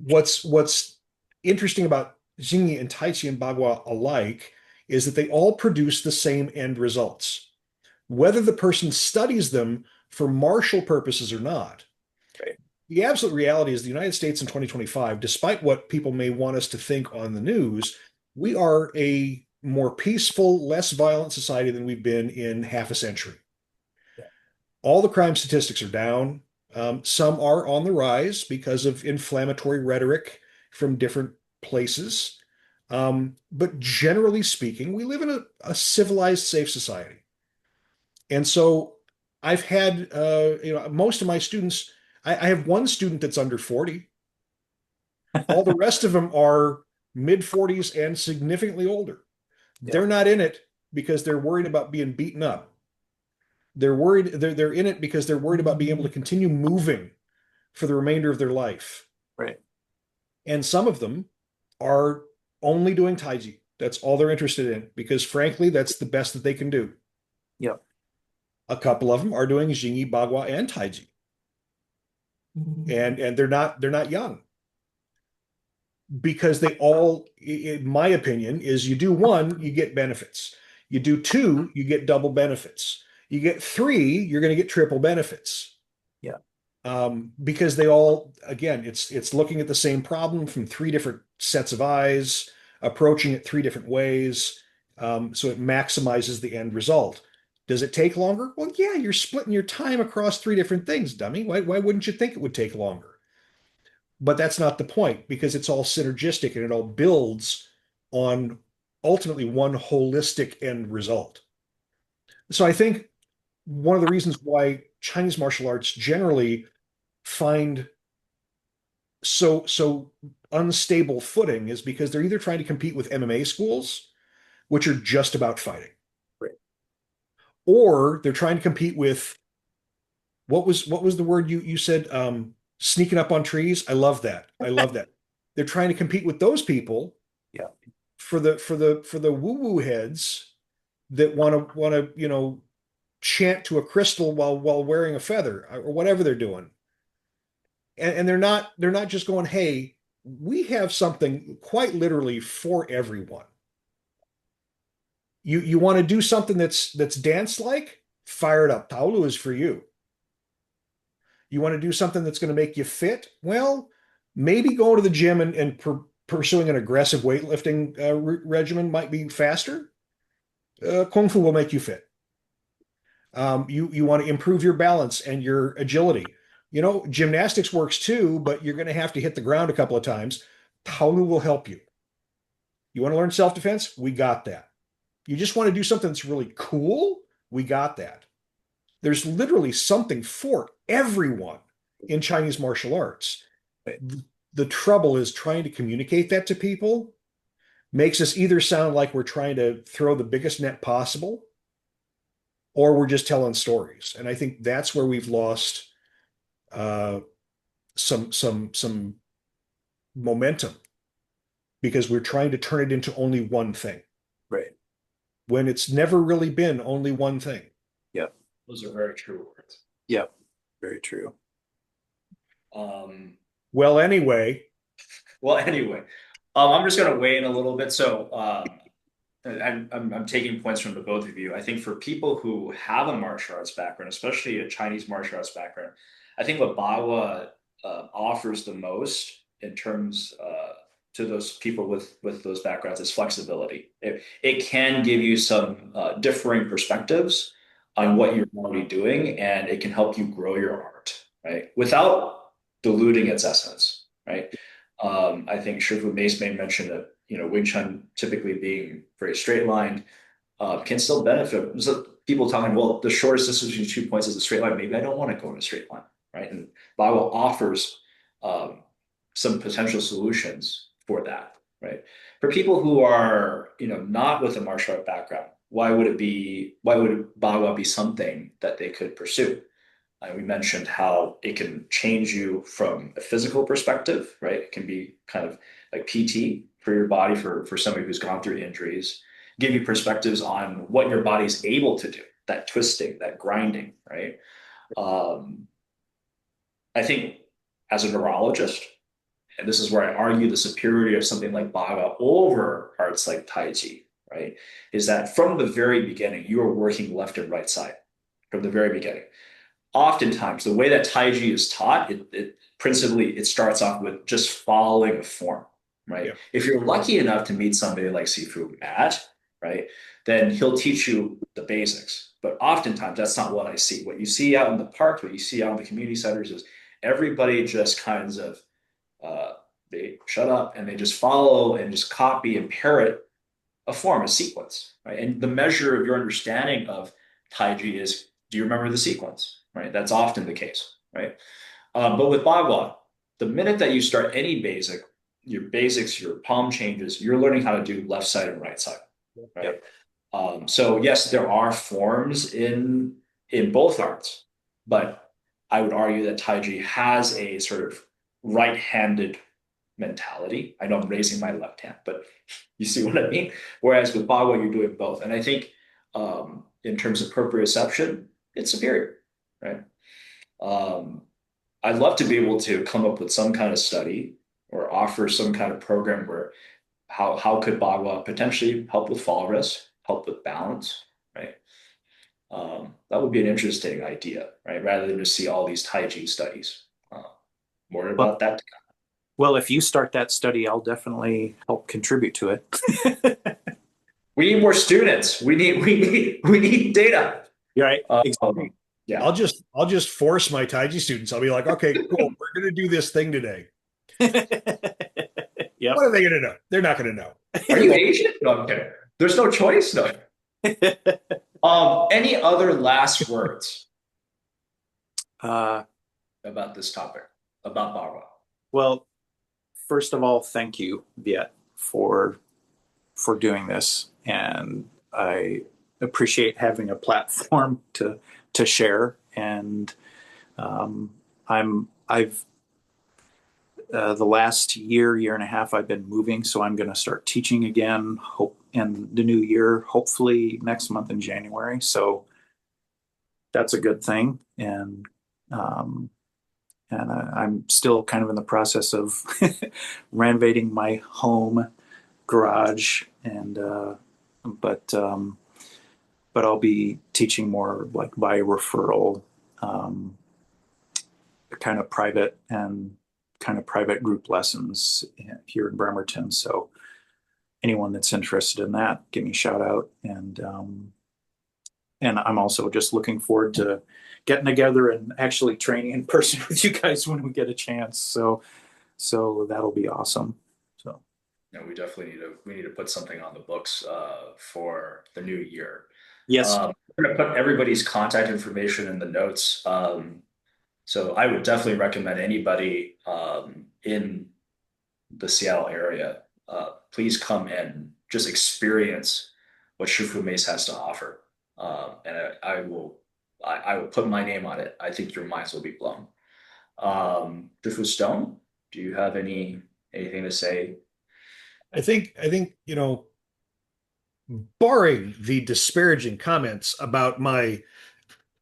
what's interesting about Xingyi and Tai Chi and Bagua alike is that they all produce the same end results. Whether the person studies them for martial purposes or not, Right. the absolute reality is the United States in 2025, despite what people may want us to think on the news, we are a more peaceful, less violent society than we've been in half a century. Yeah. All the crime statistics are down. Some are on the rise because of inflammatory rhetoric from different places. But generally speaking, we live in a civilized, safe society. And so I've had, most of my students, I have one student that's under 40. All the rest of them are mid 40s and significantly older. Yeah. They're not in it because they're worried about being beaten up. They're in it because they're worried about being able to continue moving for the remainder of their life. Right. And some of them are only doing Tai Chi. That's all they're interested in because frankly, that's the best that they can do. Yep. A couple of them are doing Jingyi, Bagua, and Tai Chi. And they're not young because they all, in my opinion, is you do one, you get benefits. You do two, you get double benefits. You get three, you're going to get triple benefits. Yeah. Because they all, again, it's looking at the same problem from three different sets of eyes, approaching it three different ways, so it maximizes the end result. Does it take longer? Well, yeah, you're splitting your time across three different things, dummy. Why wouldn't you think it would take longer? But that's not the point because it's all synergistic and it all builds on ultimately one holistic end result. So I think one of the reasons why Chinese martial arts generally find so unstable footing is because they're either trying to compete with MMA schools, which are just about fighting, Right. or they're trying to compete with what was the word you said? Sneaking up on trees. I love that. I love that. They're trying to compete with those people Yeah. for the woo-woo heads that want to chant to a crystal while wearing a feather or whatever they're doing. And they're not just going, hey, we have something quite literally for everyone. You want to do something that's dance like? Fire it up. Taolu is for you. You want to do something that's going to make you fit? Well, maybe going to the gym and pursuing an aggressive weightlifting regimen might be faster. Kung Fu will make you fit. You want to improve your balance and your agility. Gymnastics works too, but you're going to have to hit the ground a couple of times. Paolu will help you. You want to learn self-defense? We got that. You just want to do something that's really cool? We got that. There's literally something for everyone in Chinese martial arts. The trouble is trying to communicate that to people makes us either sound like we're trying to throw the biggest net possible or we're just telling stories. And I think that's where we've lost some momentum because we're trying to turn it into only one thing. Right. When it's never really been only one thing. Yep. Those are very true words. Yep. Very true. Well, anyway. I'm just going to weigh in a little bit. So I'm taking points from the both of you. I think for people who have a martial arts background, especially a Chinese martial arts background, I think what Bagua offers the most in terms to those people with those backgrounds is flexibility. It can give you some differing perspectives on what you're already doing, and it can help you grow your art, right? Without diluting its essence, right? I think Shifu Mace may mention that, Wing Chun typically being very straight lined can still benefit. So people talking, well, the shortest distance between 2 points is a straight line. Maybe I don't want to go in a straight line, right? And Bagua offers some potential solutions for that, right? For people who are, not with a martial art background, why would Bagua be something that they could pursue? We mentioned how it can change you from a physical perspective, right? It can be kind of like PT for your body for somebody who's gone through injuries, give you perspectives on what your body's able to do, that twisting, that grinding, right? I think as a neurologist, and this is where I argue the superiority of something like Bagua over arts like Tai Chi, right? Is that from the very beginning, you are working left and right side from the very beginning. Oftentimes, the way that Tai Chi is taught, it starts off with just following a form, right? Yeah. If you're lucky enough to meet somebody like Shifu Matt, right, then he'll teach you the basics. But oftentimes, that's not what I see. What you see out in the park, what you see out in the community centers is everybody just kinds of they shut up and they just follow and just copy and parrot a form, a sequence, right? And the measure of your understanding of Tai Chi is, do you remember the sequence, right? That's often the case, right? But with Bagua, the minute that you start any your basics, your palm changes, you're learning how to do left side and right side, right? Yep. So yes, there are forms in both arts, but I would argue that Tai Chi has a sort of right-handed mentality. I know I'm raising my left hand, but you see what I mean? Whereas with Bagua, you're doing both. And I think in terms of proprioception, it's superior, right? I'd love to be able to come up with some kind of study or offer some kind of program where how could Bagua potentially help with fall risk, help with balance, right? That would be an interesting idea, right? Rather than just see all these Tai Chi studies. More about that to come. Well, if you start that study, I'll definitely help contribute to it. We need more students. We need data. You're right. Exactly. Yeah. I'll just force my Tai Chi students. I'll be like, okay, cool. We're going to do this thing today. Yep. What are they going to know? They're not going to know. Are you Asian? No, I'm kidding. There's no choice. No. Any other last words about this topic, about Bagua? Well, first of all, thank you, Viet, for doing this, and I appreciate having a platform to share. And I've the last year and a half I've been moving, so I'm going to start teaching again. Hope in the new year, hopefully next month in January. So that's a good thing, and I'm still kind of in the process of renovating my home garage, and but I'll be teaching more like by referral, kind of private group lessons here in Bremerton. So anyone that's interested in that, give me a shout out. And I'm also just looking forward to getting together and actually training in person with you guys when we get a chance. So that'll be awesome. So No, we definitely need to put something on the books for the new year. yes, We're going to put everybody's contact information in the notes. So I would definitely recommend anybody in the Seattle area, please come and just experience what Shifu Mace has to offer. And I will put my name on it. I think your minds will be blown. Shifu Stone, do you have anything to say? I think, barring the disparaging comments about my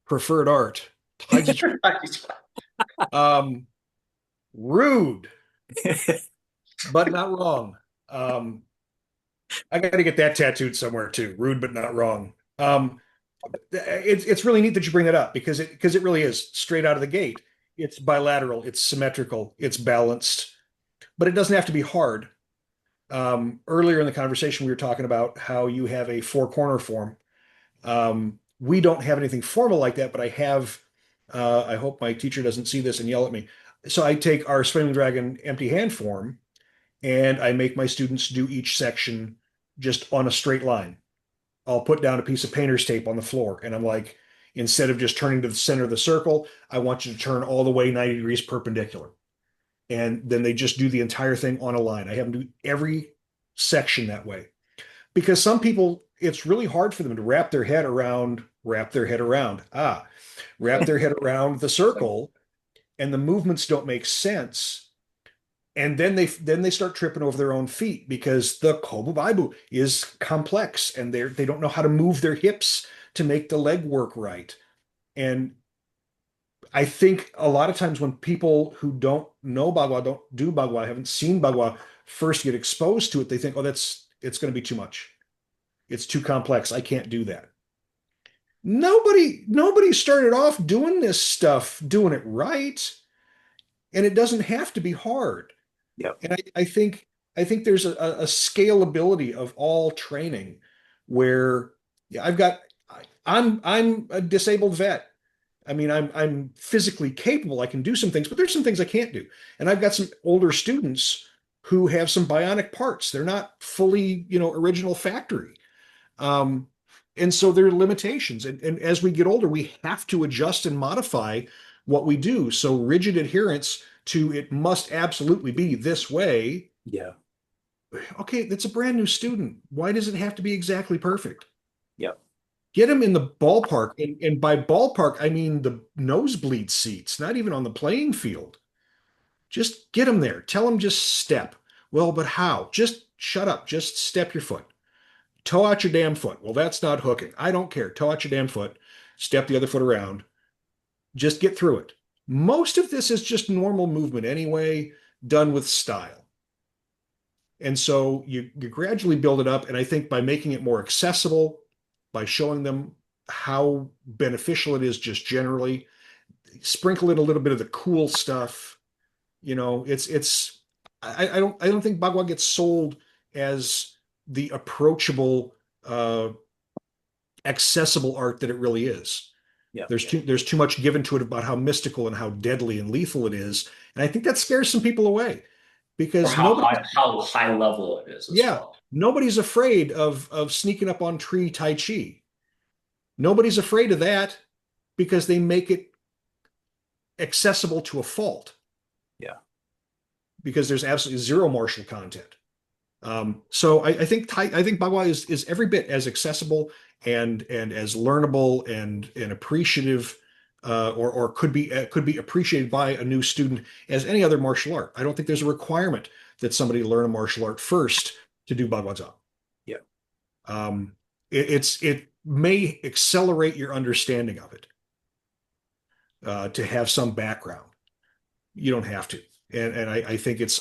preferred art, Taiji, um, rude, but not wrong. Um, I got to get that tattooed somewhere too. Rude, but not wrong. It's really neat that you bring that up because it really is straight out of the gate. It's bilateral, it's symmetrical, it's balanced, but it doesn't have to be hard. Earlier in the conversation, we were talking about how you have a four corner form. We don't have anything formal like that, but I have. I hope my teacher doesn't see this and yell at me. So I take our Swimming Dragon empty hand form and I make my students do each section just on a straight line. I'll put down a piece of painter's tape on the floor and I'm like, instead of just turning to the center of the circle, I want you to turn all the way 90 degrees perpendicular. And then they just do the entire thing on a line. I have them do every section that way because some people, it's really hard for them to wrap their head around the circle, and the movements don't make sense. And then they start tripping over their own feet because the Kobubibu is complex and they don't know how to move their hips to make the leg work right. And I think a lot of times when people who don't know Bagua, don't do Bagua, haven't seen Bagua, first get exposed to it, they think, oh, it's going to be too much. It's too complex. I can't do that. Nobody started off doing this stuff, doing it right. And it doesn't have to be hard. yep, And I think there's a scalability of all training where yeah, I'm a disabled vet. I mean, I'm physically capable. I can do some things, but there's some things I can't do. And I've got some older students who have some bionic parts. They're not fully, original factory. Um, and so there are limitations. And as we get older, we have to adjust and modify what we do. So rigid adherence to it must absolutely be this way. yeah, Okay, that's a brand new student. Why does it have to be exactly perfect? yep, Get them in the ballpark. And by ballpark, I mean the nosebleed seats, not even on the playing field. Just get them there. Tell them just step. Well, but how? Just shut up. Just step your foot. Toe out your damn foot. Well, that's not hooking. I don't care. Toe out your damn foot. Step the other foot around. Just get through it. Most of this is just normal movement anyway, done with style. And so you gradually build it up. And I think by making it more accessible, by showing them how beneficial it is just generally, sprinkle in a little bit of the cool stuff. I don't think Bagua gets sold as the approachable, accessible art that it really is. yeah, There's too much given to it about how mystical and how deadly and lethal it is, and I think that scares some people away Or because nobody, how high level it is as yeah, well. nobody's afraid of sneaking up on tree Tai Chi. Nobody's afraid of that because they make it accessible to a fault yeah, because there's absolutely zero martial content. So I think Bagua is every bit as accessible and as learnable and appreciative, or could be appreciated by a new student as any other martial art. I don't think there's a requirement that somebody learn a martial art first to do Baguazhang. yeah, Um, it may accelerate your understanding of it to have some background. You don't have to, and I think it's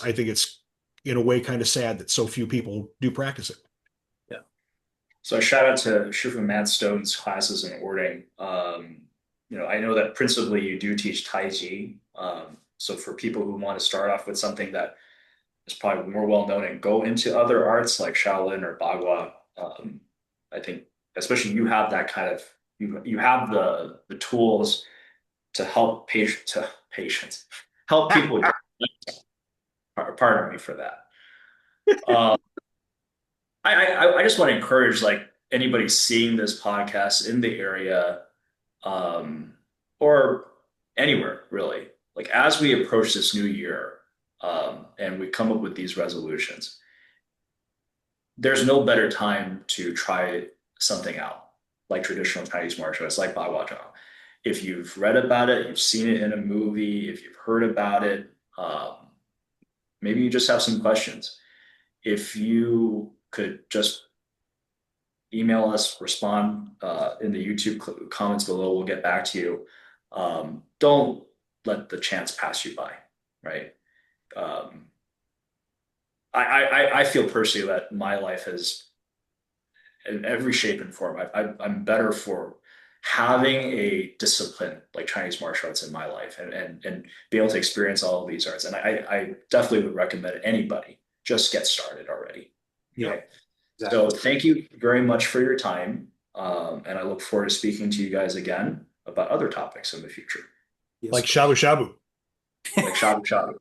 in a way kind of sad that so few people do practice it. yeah. So shout out to Shifu Matt Stone's classes in Orting. I know that principally you do teach Tai Chi. So for people who want to start off with something that is probably more well known and go into other arts like Shaolin or Bagua, I think especially you have that kind of you have the tools to help patients help people. Pardon me for that. Um, I just want to encourage like anybody seeing this podcast in the area, um, or anywhere really. Like as we approach this new year, and we come up with these resolutions, there's no better time to try something out, like traditional Chinese martial arts, like Baguazhang. If you've read about it, you've seen it in a movie, if you've heard about it, maybe you just have some questions. If you could just email us, respond in the YouTube comments below, we'll get back to you. Don't let the chance pass you by, right? Um, I feel personally that my life has, in every shape and form, I'm better for having a discipline like Chinese martial arts in my life, and be able to experience all of these arts. And I definitely would recommend anybody just get started already. Yeah, Okay. exactly. So thank you very much for your time. And I look forward to speaking to you guys again about other topics in the future, Like shabu shabu. like shabu shabu.